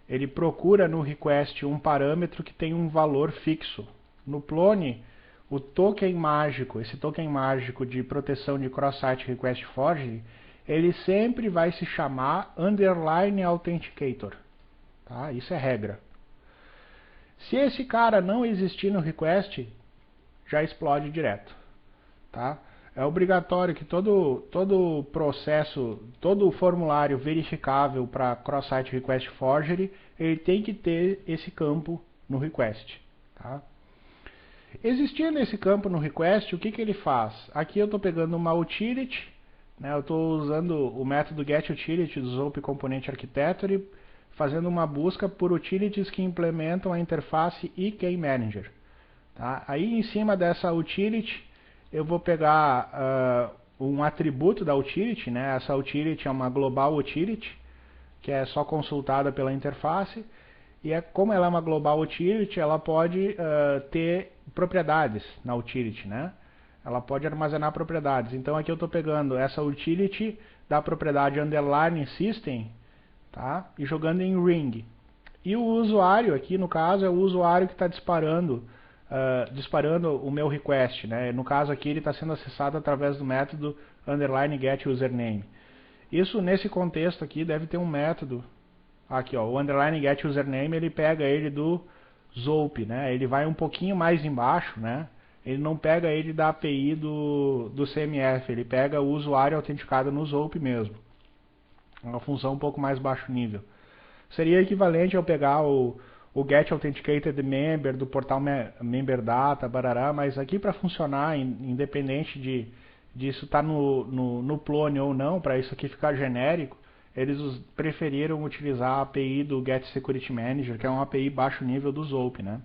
ele procura no request um parâmetro que tem um valor fixo. No Plone, o token mágico, esse token mágico de proteção de cross-site request forgery, ele sempre vai se chamar underline authenticator. Tá? Isso é regra. Se esse cara não existir no request, já explode direto. Tá? É obrigatório que todo processo, todo formulário verificável para cross-site request forgery, ele tem que ter esse campo no request. Tá? Existindo esse campo no request, o que ele faz? Aqui eu estou pegando uma utility, né, eu estou usando o método getUtility do Zope Component Architecture, fazendo uma busca por utilities que implementam a interface eKeyManager. Tá? Aí em cima dessa utility, eu vou pegar um atributo da utility, né? Essa utility é uma global utility, que é só consultada pela interface, e como ela é uma global utility, ela pode ter propriedades na utility, né? Ela pode armazenar propriedades. Então aqui eu estou pegando essa utility da propriedade underline system, tá? E jogando em ring. E o usuário aqui, no caso, é o usuário que está disparando o meu request, né? No caso aqui ele está sendo acessado através do método underline get username. Isso nesse contexto aqui deve ter um método aqui, ó, o underline get username, ele pega ele do Zope, né? Ele vai um pouquinho mais embaixo, né? Ele não pega ele da API do CMF, ele pega o usuário autenticado no Zope mesmo. É uma função um pouco mais baixo nível. Seria equivalente ao pegar o Get Authenticated Member do portal Member Data, barará, mas aqui para funcionar, independente disso estar no Plone ou não, para isso aqui ficar genérico, eles preferiram utilizar a API do Get Security Manager, que é uma API baixo nível do Zope, né?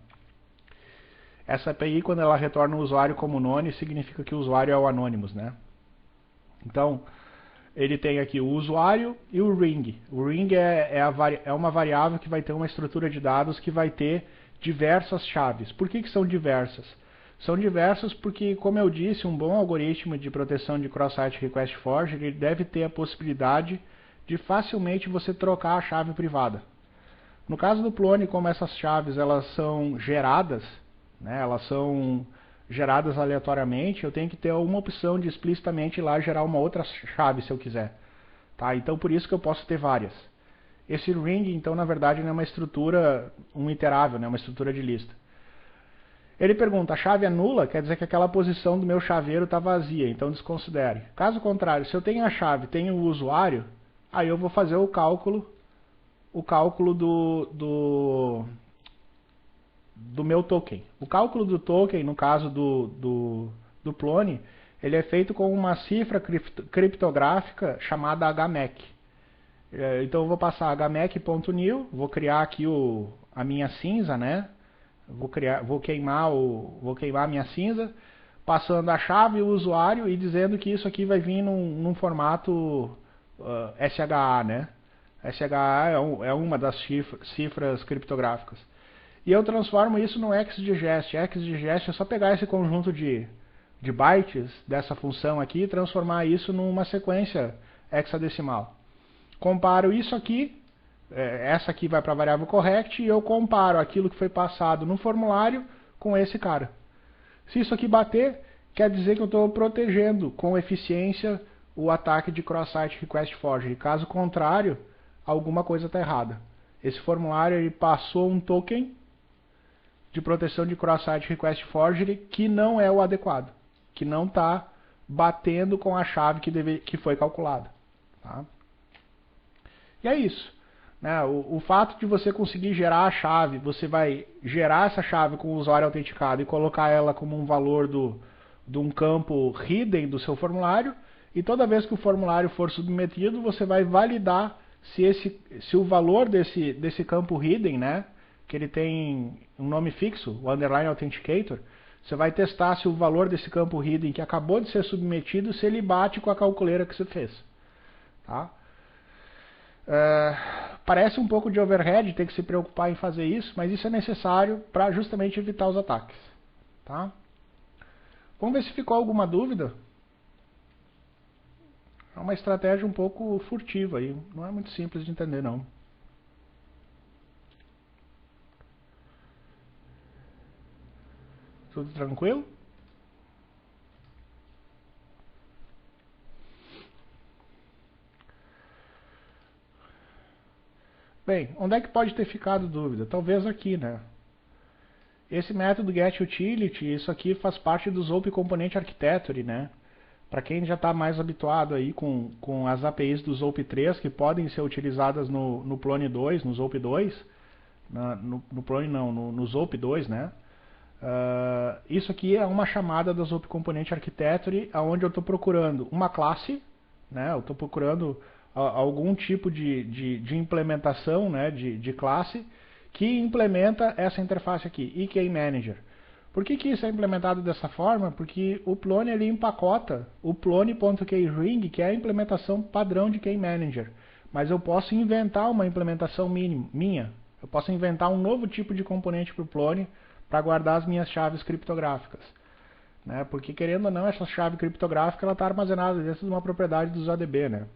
Essa API, quando ela retorna o usuário como none, significa que o usuário é o Anonymous, né? Então, ele tem aqui o usuário e o ring. O ring é uma variável que vai ter uma estrutura de dados que vai ter diversas chaves. Por que são diversas? São diversas porque, como eu disse, um bom algoritmo de proteção de cross-site request forgery ele deve ter a possibilidade de facilmente você trocar a chave privada. No caso do Plone, como essas chaves elas são geradas, né, elas são geradas aleatoriamente, eu tenho que ter uma opção de explicitamente ir lá gerar uma outra chave se eu quiser. Tá? Então por isso que eu posso ter várias. Esse ring, então, na verdade, não é uma estrutura, um iterável, né, uma estrutura de lista. Ele pergunta, a chave é nula? Quer dizer que aquela posição do meu chaveiro está vazia, então desconsidere. Caso contrário, se eu tenho a chave, tenho o usuário, aí eu vou fazer o cálculo do meu token. O cálculo do token, no caso do Plone, ele é feito com uma cifra criptográfica chamada HMAC. Então eu vou passar hmac.new, vou criar aqui a minha cinza, né? Vou queimar a minha cinza, passando a chave e o usuário e dizendo que isso aqui vai vir num formato SHA, né? SHA é uma das cifras criptográficas. E eu transformo isso no exdigest. Exdigest é só pegar esse conjunto de bytes dessa função aqui e transformar isso numa sequência hexadecimal. Comparo isso aqui, essa aqui vai para a variável correct, e eu comparo aquilo que foi passado no formulário com esse cara. Se isso aqui bater, quer dizer que eu estou protegendo com eficiência o ataque de cross-site request forgery. Caso contrário, alguma coisa está errada. Esse formulário ele passou um token, de proteção de cross-site request forgery que não é o adequado, que não está batendo com a chave que foi calculada. Tá? E é isso. Né? O fato de você conseguir gerar a chave, você vai gerar essa chave com o usuário autenticado e colocar ela como um valor de um campo hidden do seu formulário, e toda vez que o formulário for submetido, você vai validar se o valor desse campo hidden, né, que ele tem um nome fixo, o underline authenticator, você vai testar se o valor desse campo hidden que acabou de ser submetido, se ele bate com a calculeira que você fez. Tá? Parece um pouco de overhead ter que se preocupar em fazer isso, mas isso é necessário para justamente evitar os ataques. Tá? Vamos ver se ficou alguma dúvida. É uma estratégia um pouco furtiva aí, não é muito simples de entender não. Tudo tranquilo? Bem, onde é que pode ter ficado dúvida? Talvez aqui, né? Esse método getUtility, isso aqui faz parte do Zope Component Architecture, né? Para quem já está mais habituado aí com as APIs do Zope 3, que podem ser utilizadas no Plone 2, no Zope 2, no Plone não, no Zope 2, né? Isso aqui é uma chamada da Zope Component Architecture, onde eu estou procurando uma classe, né? Eu estou procurando algum tipo de implementação, né? de classe que implementa essa interface aqui, EKManager. Por que isso é implementado dessa forma? Porque o Plone ele empacota o Plone.keyring, que é a implementação padrão de KeyManager. Mas eu posso inventar uma implementação minha. Eu posso inventar um novo tipo de componente para o Plone para guardar as minhas chaves criptográficas. Né? Porque, querendo ou não, essa chave criptográfica está armazenada dentro de uma propriedade do ZDB. Né?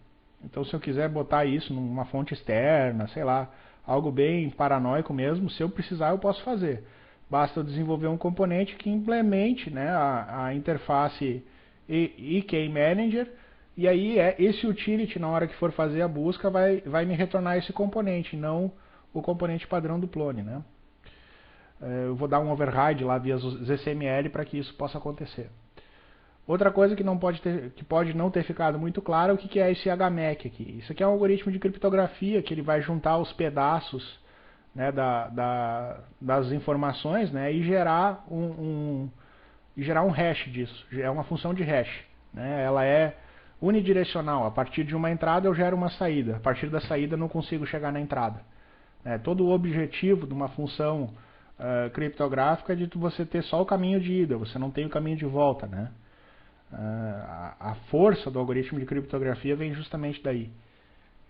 Então, se eu quiser botar isso numa fonte externa, sei lá, algo bem paranoico mesmo, se eu precisar, eu posso fazer. Basta eu desenvolver um componente que implemente, né, a interface EKManager, e aí esse utility, na hora que for fazer a busca, vai me retornar esse componente, não o componente padrão do Plone. Né? Eu vou dar um override lá via ZCML para que isso possa acontecer. Outra coisa que pode não ter ficado muito claro é o que é esse HMAC aqui. Isso aqui é um algoritmo de criptografia que ele vai juntar os pedaços, né, das informações, né, e gerar um hash disso. É uma função de hash. Né, ela é unidirecional. A partir de uma entrada eu gero uma saída. A partir da saída eu não consigo chegar na entrada. Todo o objetivo de uma função criptográfica é de você ter só o caminho de ida, você não tem o caminho de volta. Né? A força do algoritmo de criptografia vem justamente daí.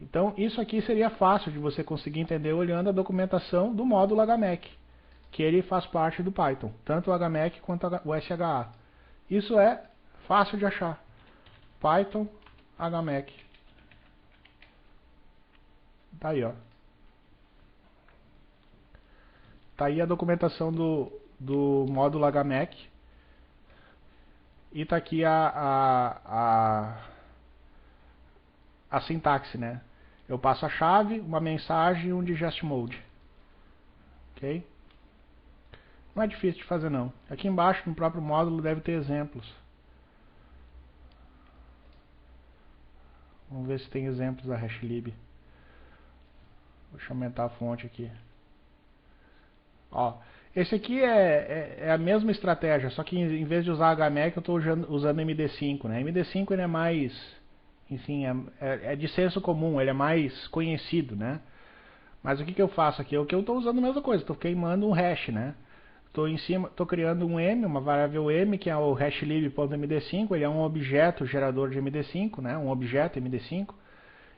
Então, isso aqui seria fácil de você conseguir entender olhando a documentação do módulo HMAC, que ele faz parte do Python, tanto o HMAC quanto o SHA. Isso é fácil de achar. Python HMAC. Tá aí, ó. Tá aí a documentação do módulo HMAC. E tá aqui a sintaxe, né? Eu passo a chave, uma mensagem e um digest mode. Ok? Não é difícil de fazer não. Aqui embaixo no próprio módulo deve ter exemplos. Vamos ver se tem exemplos da hashlib. Deixa eu aumentar a fonte aqui. Ó, esse aqui é a mesma estratégia, só que em vez de usar HMAC eu estou usando MD5. Né? MD5 ele é mais... Enfim, é de senso comum, ele é mais conhecido, né? Mas o que eu faço aqui? O que eu estou usando a mesma coisa, estou queimando um hash, né? Estou criando um M, uma variável M, que é o hashlib.md5, ele é um objeto gerador de MD5, né? Um objeto MD5.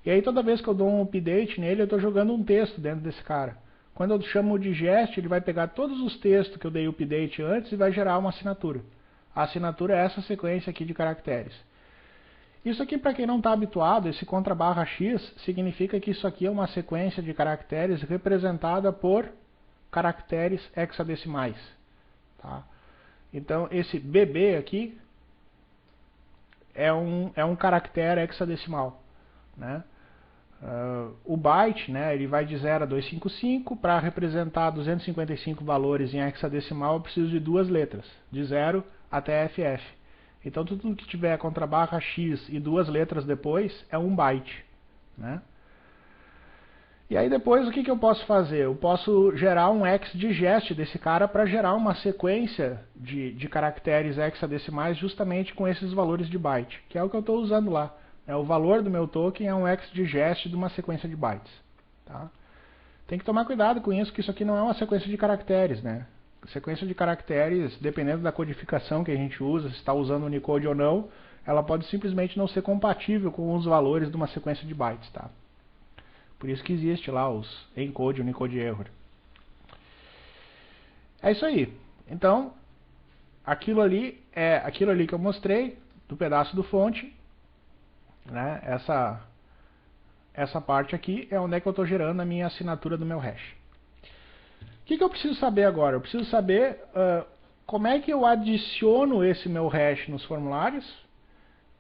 E aí toda vez que eu dou um update nele, eu estou jogando um texto dentro desse cara. Quando eu chamo o digest, ele vai pegar todos os textos que eu dei update antes e vai gerar uma assinatura. A assinatura é essa sequência aqui de caracteres. Isso aqui, para quem não está habituado, esse *x significa que isso aqui é uma sequência de caracteres representada por caracteres hexadecimais. Tá? Então, esse BB aqui é um caractere hexadecimal. Né? O byte, né, ele vai de 0 a 255. Para representar 255 valores em hexadecimal, eu preciso de duas letras, de 0 até FF. Então tudo que tiver contrabarra X e duas letras depois é um byte, né? E aí depois o que eu posso fazer? Eu posso gerar um hexdigest desse cara para gerar uma sequência de caracteres hexadecimais justamente com esses valores de byte, que é o que eu estou usando lá. O valor do meu token é um hexdigest de uma sequência de bytes. Tá? Tem que tomar cuidado com isso, que isso aqui não é uma sequência de caracteres, né? Sequência de caracteres, dependendo da codificação que a gente usa, se está usando Unicode ou não, ela pode simplesmente não ser compatível com os valores de uma sequência de bytes, tá? Por isso que existe lá os encode e unicode error. É isso aí. Então, aquilo ali que eu mostrei do pedaço do fonte, né? Essa parte aqui é onde é que eu estou gerando a minha assinatura do meu hash. O que eu preciso saber agora? Eu preciso saber como é que eu adiciono esse meu hash nos formulários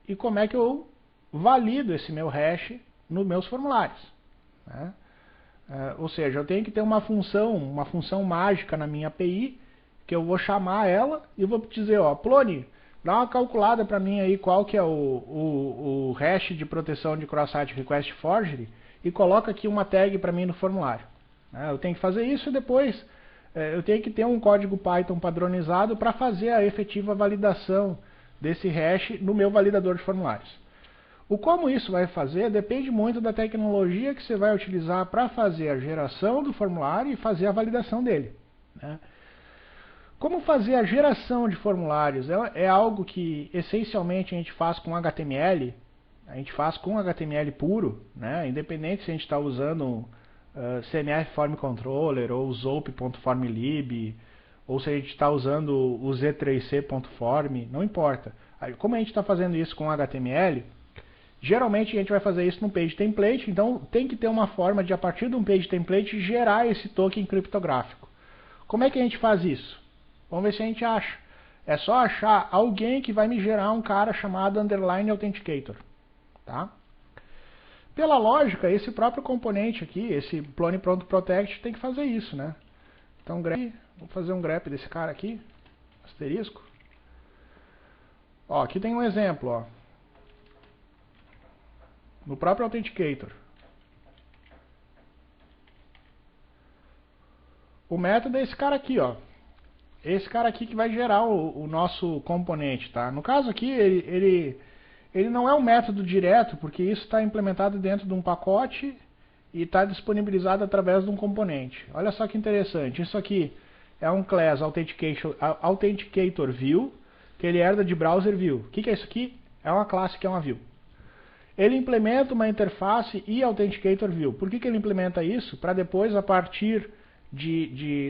e como é que eu valido esse meu hash nos meus formulários. Né? Ou seja, eu tenho que ter uma função mágica na minha API, que eu vou chamar ela e vou dizer, ó, Plone, dá uma calculada para mim aí qual que é o hash de proteção de cross-site request forgery e coloca aqui uma tag para mim no formulário. Eu tenho que fazer isso e depois eu tenho que ter um código Python padronizado para fazer a efetiva validação desse hash no meu validador de formulários. O como isso vai fazer depende muito da tecnologia que você vai utilizar para fazer a geração do formulário e fazer a validação dele. Né? Como fazer a geração de formulários é algo que essencialmente a gente faz com HTML, a gente faz com HTML puro, né? Independente se a gente está usando CMF Form Controller ou Zope.formlib, ou se a gente está usando o Z3C.form, não importa. Como a gente está fazendo isso com HTML, geralmente a gente vai fazer isso no page template, então tem que ter uma forma de, a partir de um page template, gerar esse token criptográfico. Como é que a gente faz isso? Vamos ver se a gente acha. É só achar alguém que vai me gerar um cara chamado underline authenticator. Tá? Pela lógica, esse próprio componente aqui, esse Plone Pronto Protect, tem que fazer isso, né? Então, vou fazer um grep desse cara aqui, asterisco. Ó, aqui tem um exemplo, ó. No próprio Authenticator. O método é esse cara aqui, ó. Esse cara aqui que vai gerar o nosso componente, tá? No caso aqui, ele não é um método direto, porque isso está implementado dentro de um pacote e está disponibilizado através de um componente. Olha só que interessante. Isso aqui é um class Authenticator View, que ele herda de Browser View. O que é isso aqui? É uma classe que é uma view. Ele implementa uma interface e Authenticator View. Por que ele implementa isso? Para depois, a partir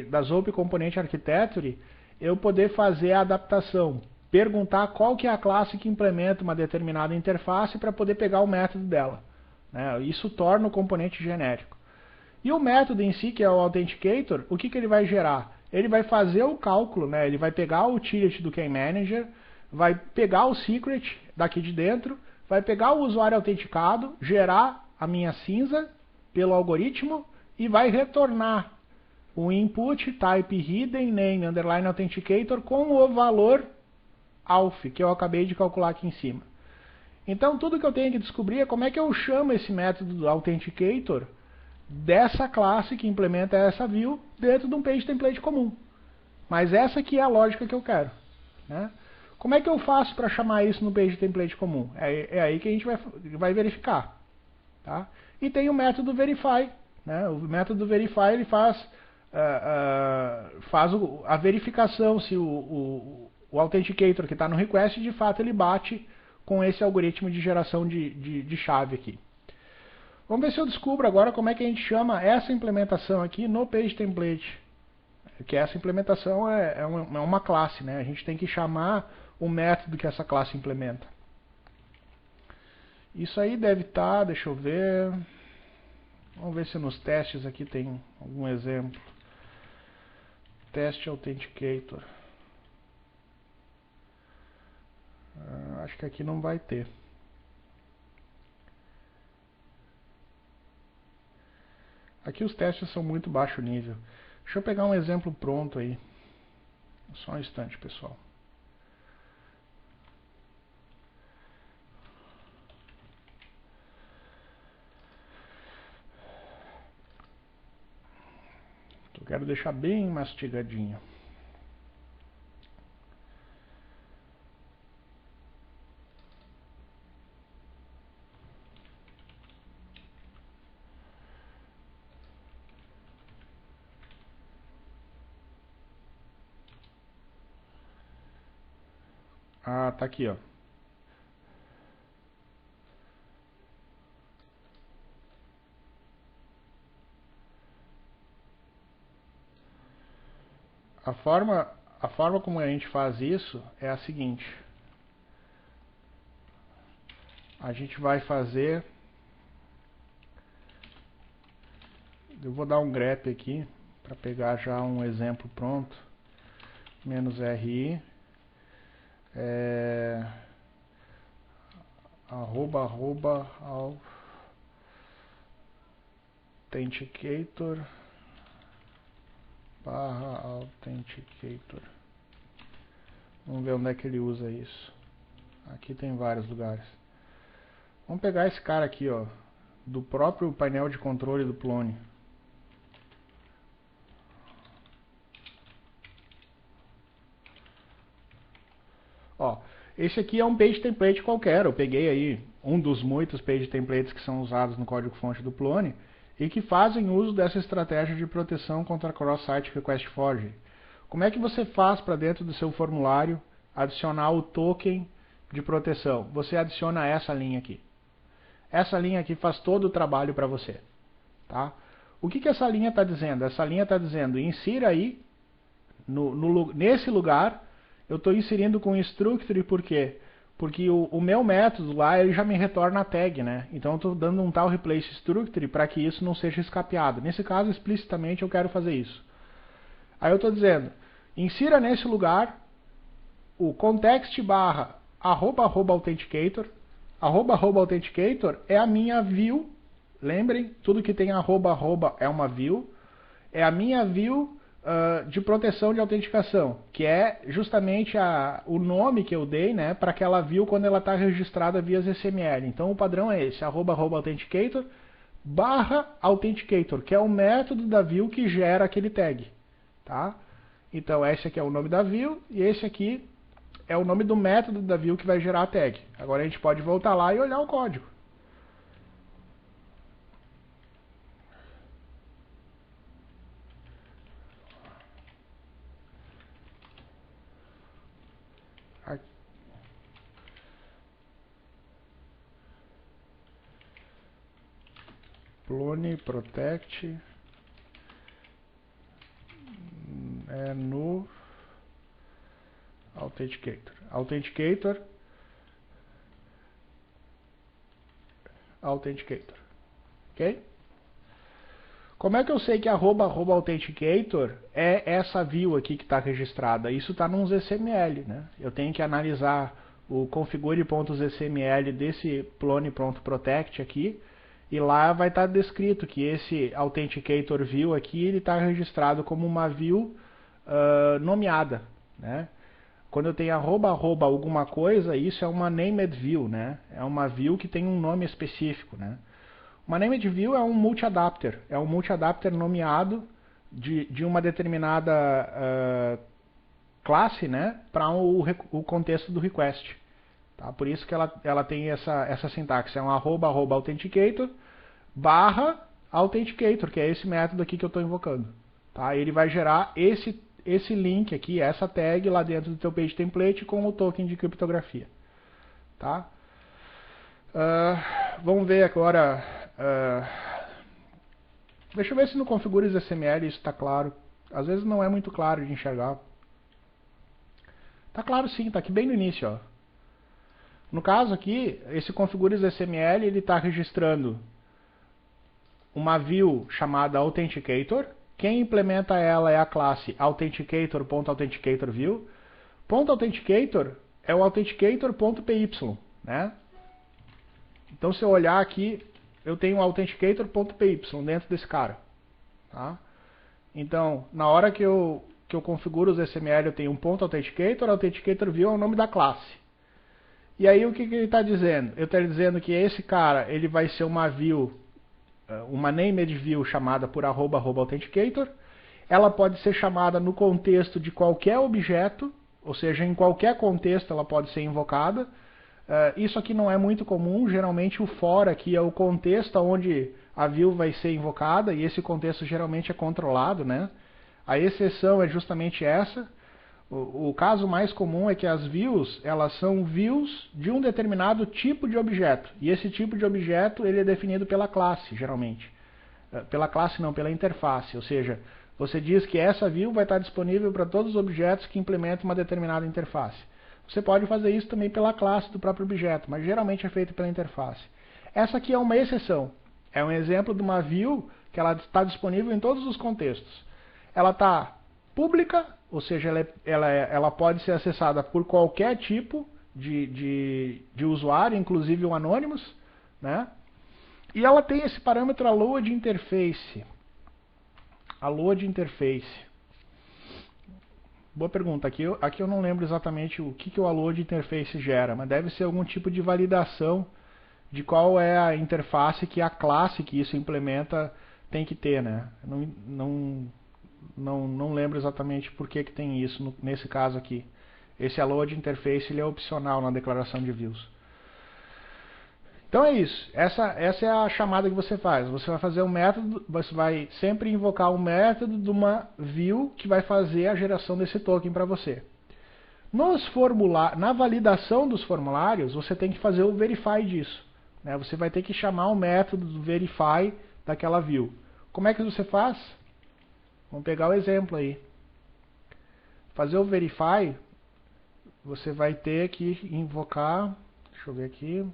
da Zope Component Architecture, eu poder fazer a adaptação. Perguntar qual que é a classe que implementa uma determinada interface para poder pegar o método dela. Né? Isso torna o componente genérico. E o método em si, que é o Authenticator, o que ele vai gerar? Ele vai fazer o cálculo, né? Ele vai pegar o utility do Key Manager, vai pegar o secret daqui de dentro, vai pegar o usuário autenticado, gerar a minha cinza pelo algoritmo e vai retornar o input type hidden name underline authenticator com o valor alf, que eu acabei de calcular aqui em cima. Então tudo que eu tenho que descobrir é como é que eu chamo esse método do authenticator dessa classe que implementa essa view dentro de um page template comum. Mas essa aqui é a lógica que eu quero. Né? Como é que eu faço para chamar isso no page template comum? É aí que a gente vai verificar. Tá? E tem o método verify. Né? O método verify ele faz a verificação se o authenticator que está no request, de fato ele bate com esse algoritmo de geração de chave aqui. Vamos ver se eu descubro agora como é que a gente chama essa implementação aqui no page template. Que essa implementação é uma classe, né? A gente tem que chamar o método que essa classe implementa. Isso aí deve estar, deixa eu ver. Vamos ver se nos testes aqui tem algum exemplo. Teste Authenticator. Acho que aqui não vai ter. Aqui os testes são muito baixo nível. Deixa eu pegar um exemplo pronto aí. Só um instante, pessoal. Eu quero deixar bem mastigadinho. Ah, tá aqui, ó. A forma como a gente faz isso é a seguinte. A gente vai fazer... Eu vou dar um grep aqui, para pegar já um exemplo pronto. -RI. Authenticator /authenticator. Vamos ver onde é que ele usa isso. Aqui tem vários lugares. Vamos pegar esse cara aqui, ó, do próprio painel de controle do Plone. Ó, esse aqui é um page template qualquer. Eu peguei aí um dos muitos page templates que são usados no código-fonte do Plone e que fazem uso dessa estratégia de proteção contra cross-site request forgery. Como é que você faz para dentro do seu formulário adicionar o token de proteção? Você adiciona essa linha aqui. Essa linha aqui faz todo o trabalho para você. Tá? O que essa linha está dizendo? Essa linha está dizendo, insira aí, nesse lugar, eu estou inserindo com structure, por quê? Porque o meu método lá, ele já me retorna a tag, né? Então eu estou dando um tal replace structure para que isso não seja escapeado. Nesse caso, explicitamente, eu quero fazer isso. Aí eu estou dizendo, insira nesse lugar o context barra @authenticator. @authenticator é a minha view. Lembrem, tudo que tem @ é uma view. É a minha view de proteção de autenticação, que é justamente o nome que eu dei, né, para aquela view quando ela está registrada via XML. Então o padrão é esse, @authenticator /authenticator, que é o método da view que gera aquele tag. Tá? Então esse aqui é o nome da view e esse aqui é o nome do método da view que vai gerar a tag. Agora a gente pode voltar lá e olhar o código. Plone protect no Authenticator. Authenticator. Ok? Como é que eu sei que @authenticator é essa view aqui que está registrada? Isso está num XML, né? Eu tenho que analisar o configure.xml desse plone.protect aqui, e lá vai estar descrito que esse authenticator view aqui ele está registrado como uma view nomeada, né? Quando eu tenho @ alguma coisa, isso é uma named view, né? É uma view que tem um nome específico, né? Uma named view é um multi-adapter, nomeado de uma determinada classe, né, para o contexto do request. Tá? Por isso que ela tem essa sintaxe, é um @authenticator /authenticator, que é esse método aqui que eu estou invocando. Tá? Ele vai gerar esse link aqui, essa tag lá dentro do teu page template com o token de criptografia. Tá? Vamos ver agora. Deixa eu ver se no configures XML isso está claro. Às vezes não é muito claro de enxergar. Está claro sim, está aqui bem no início. Ó. No caso aqui, esse configures XML ele está registrando uma view chamada Authenticator. Quem implementa ela é a classe authenticator.authenticatorView. .authenticator é o authenticator.py, né? Então se eu olhar aqui, eu tenho um authenticator.py dentro desse cara. Tá? Então, na hora que eu configuro os XML, eu tenho um ponto authenticator, authenticator view é o nome da classe. E aí o que ele está dizendo? Ele está dizendo que esse cara ele vai ser uma view, uma named view chamada por @authenticator. Ela pode ser chamada no contexto de qualquer objeto, ou seja, em qualquer contexto ela pode ser invocada. Isso aqui não é muito comum, geralmente o for aqui é o contexto onde a view vai ser invocada, e esse contexto geralmente é controlado, né? A exceção é justamente essa. O caso mais comum é que as views, elas são views de um determinado tipo de objeto, e esse tipo de objeto ele é definido pela classe, geralmente. Pela classe não, pela interface, ou seja, você diz que essa view vai estar disponível para todos os objetos que implementam uma determinada interface. Você pode fazer isso também pela classe do próprio objeto, mas geralmente é feito pela interface. Essa aqui é uma exceção. É um exemplo de uma view que ela está disponível em todos os contextos. Ela está pública, ou seja, ela pode ser acessada por qualquer tipo de usuário, inclusive o Anonymous, né? E ela tem esse parâmetro a load interface. A load interface. Boa pergunta. Aqui eu não lembro exatamente o que o load interface gera, mas deve ser algum tipo de validação de qual é a interface que a classe que isso implementa tem que ter, né? Não lembro exatamente por que tem isso nesse caso aqui. Esse load interface ele é opcional na declaração de views. Então é isso. Essa é a chamada que você faz. Você vai fazer um método, você vai sempre invocar um método de uma view que vai fazer a geração desse token para você. Na validação dos formulários, você tem que fazer o verify disso, né? Você vai ter que chamar o método do verify daquela view. Como é que você faz? Vamos pegar o exemplo aí. Fazer o verify, você vai ter que invocar, deixa eu ver aqui.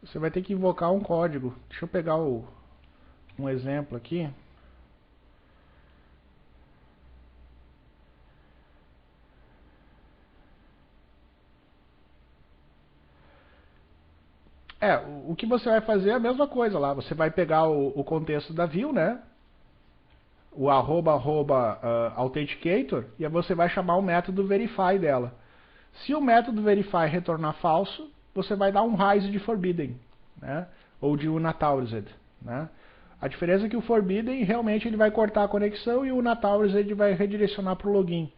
Você vai ter que invocar um código. Deixa eu pegar um exemplo aqui. O que você vai fazer é a mesma coisa lá. Você vai pegar o contexto da view, né? O @authenticator, e aí você vai chamar o método verify dela. Se o método verify retornar falso, você vai dar um raise de forbidden, né? Ou de unautorized, né? A diferença é que o forbidden realmente ele vai cortar a conexão e o unautorized vai redirecionar para o login.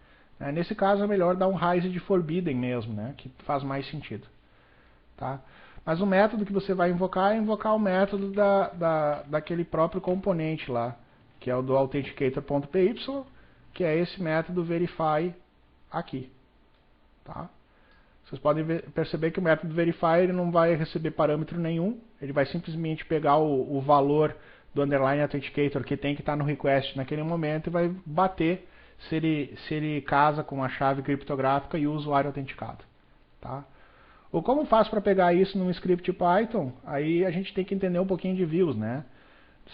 Nesse caso é melhor dar um raise de forbidden mesmo, né? Que faz mais sentido. Tá? Mas o método que você vai invocar é invocar o método daquele próprio componente lá, que é o do authenticator.py, que é esse método verify aqui. Tá? Vocês podem perceber que o método verify ele não vai receber parâmetro nenhum, ele vai simplesmente pegar o valor do underline authenticator que tem que estar no request naquele momento e vai bater se ele casa com a chave criptográfica e o usuário autenticado. Tá? Ou como faz para pegar isso num script Python? Aí a gente tem que entender um pouquinho de views, né?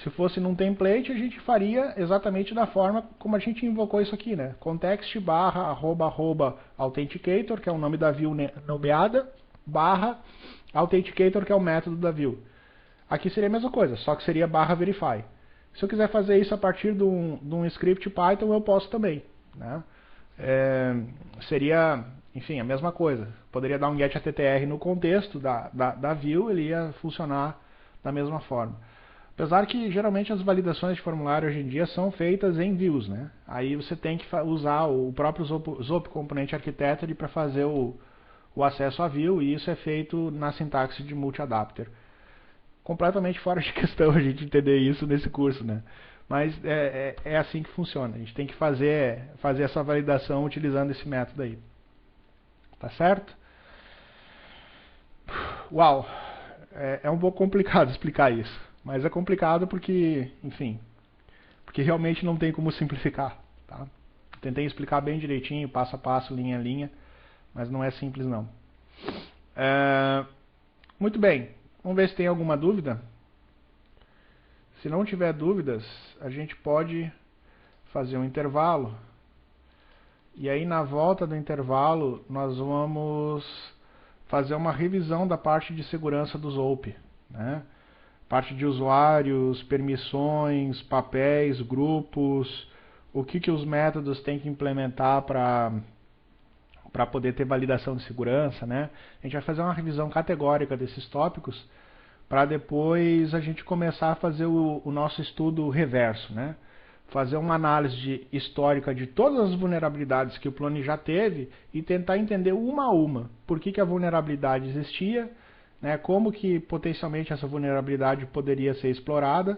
Se fosse num template, a gente faria exatamente da forma como a gente invocou isso aqui, né? Context @ authenticator, que é o nome da view nomeada, / authenticator, que é o método da view. Aqui seria a mesma coisa, só que seria /verify. Se eu quiser fazer isso a partir de um script Python, eu posso também, né? Seria, enfim, a mesma coisa. Poderia dar um getAttr no contexto da view, ele ia funcionar da mesma forma. Apesar que geralmente as validações de formulário hoje em dia são feitas em views, né? Aí você tem que usar o próprio Zope Component Architecture para fazer o acesso à view, e isso é feito na sintaxe de multi-adapter. Completamente fora de questão a gente entender isso nesse curso, né? Mas é assim que funciona. A gente tem que fazer essa validação utilizando esse método aí. Tá certo? Uau! É um pouco complicado explicar isso. Mas é complicado porque, enfim, porque realmente não tem como simplificar. Tá? Tentei explicar bem direitinho, passo a passo, linha a linha, mas não é simples não. Muito bem, vamos ver se tem alguma dúvida. Se não tiver dúvidas, a gente pode fazer um intervalo. E aí na volta do intervalo nós vamos fazer uma revisão da parte de segurança do ZOP, né? Parte de usuários, permissões, papéis, grupos, o que os métodos têm que implementar para poder ter validação de segurança, né? A gente vai fazer uma revisão categórica desses tópicos para depois a gente começar a fazer o nosso estudo reverso, né? Fazer uma análise histórica de todas as vulnerabilidades que o Plone já teve e tentar entender uma a uma por que a vulnerabilidade existia, né, como que potencialmente essa vulnerabilidade poderia ser explorada.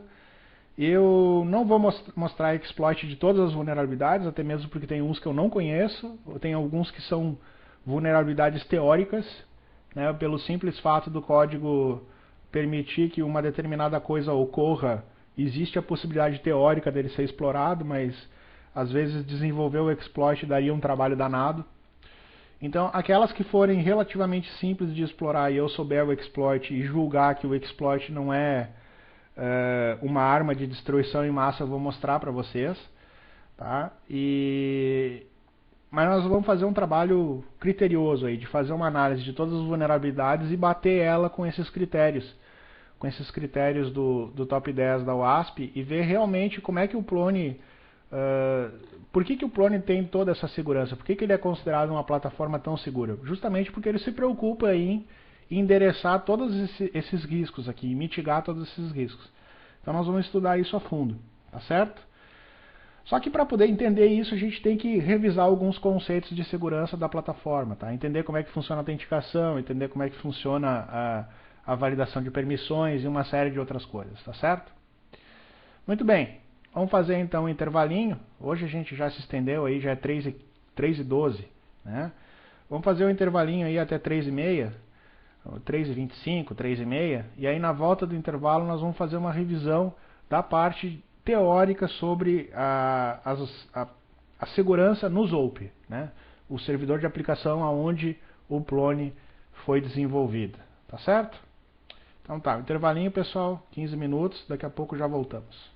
Eu não vou mostrar exploit de todas as vulnerabilidades, até mesmo porque tem uns que eu não conheço, tem alguns que são vulnerabilidades teóricas, né, pelo simples fato do código permitir que uma determinada coisa ocorra. Existe a possibilidade teórica dele ser explorado, mas às vezes desenvolver o exploit daria um trabalho danado. Então, aquelas que forem relativamente simples de explorar e eu souber o exploit e julgar que o exploit não é uma arma de destruição em massa, eu vou mostrar para vocês. Tá? Mas nós vamos fazer um trabalho criterioso aí, de fazer uma análise de todas as vulnerabilidades e bater ela com esses critérios. Com esses critérios do top 10 da WASP e ver realmente como é que o Plone, por que o Plone tem toda essa segurança, por que ele é considerado uma plataforma tão segura? Justamente porque ele se preocupa em endereçar todos esses riscos aqui, mitigar todos esses riscos. Então nós vamos estudar isso a fundo, tá certo? Só que para poder entender isso a gente tem que revisar alguns conceitos de segurança da plataforma, tá? Entender como é que funciona a autenticação, entender como é que funciona a validação de permissões e uma série de outras coisas, tá certo? Muito bem, vamos fazer então um intervalinho. Hoje a gente já se estendeu aí, já é 3h12, né? Vamos fazer um intervalinho aí até 3h30, 3h25, 3h30, e aí na volta do intervalo nós vamos fazer uma revisão da parte teórica sobre a segurança no ZOP, né? O servidor de aplicação aonde o Plone foi desenvolvido, tá certo? Então tá, intervalinho pessoal, 15 minutos, daqui a pouco já voltamos.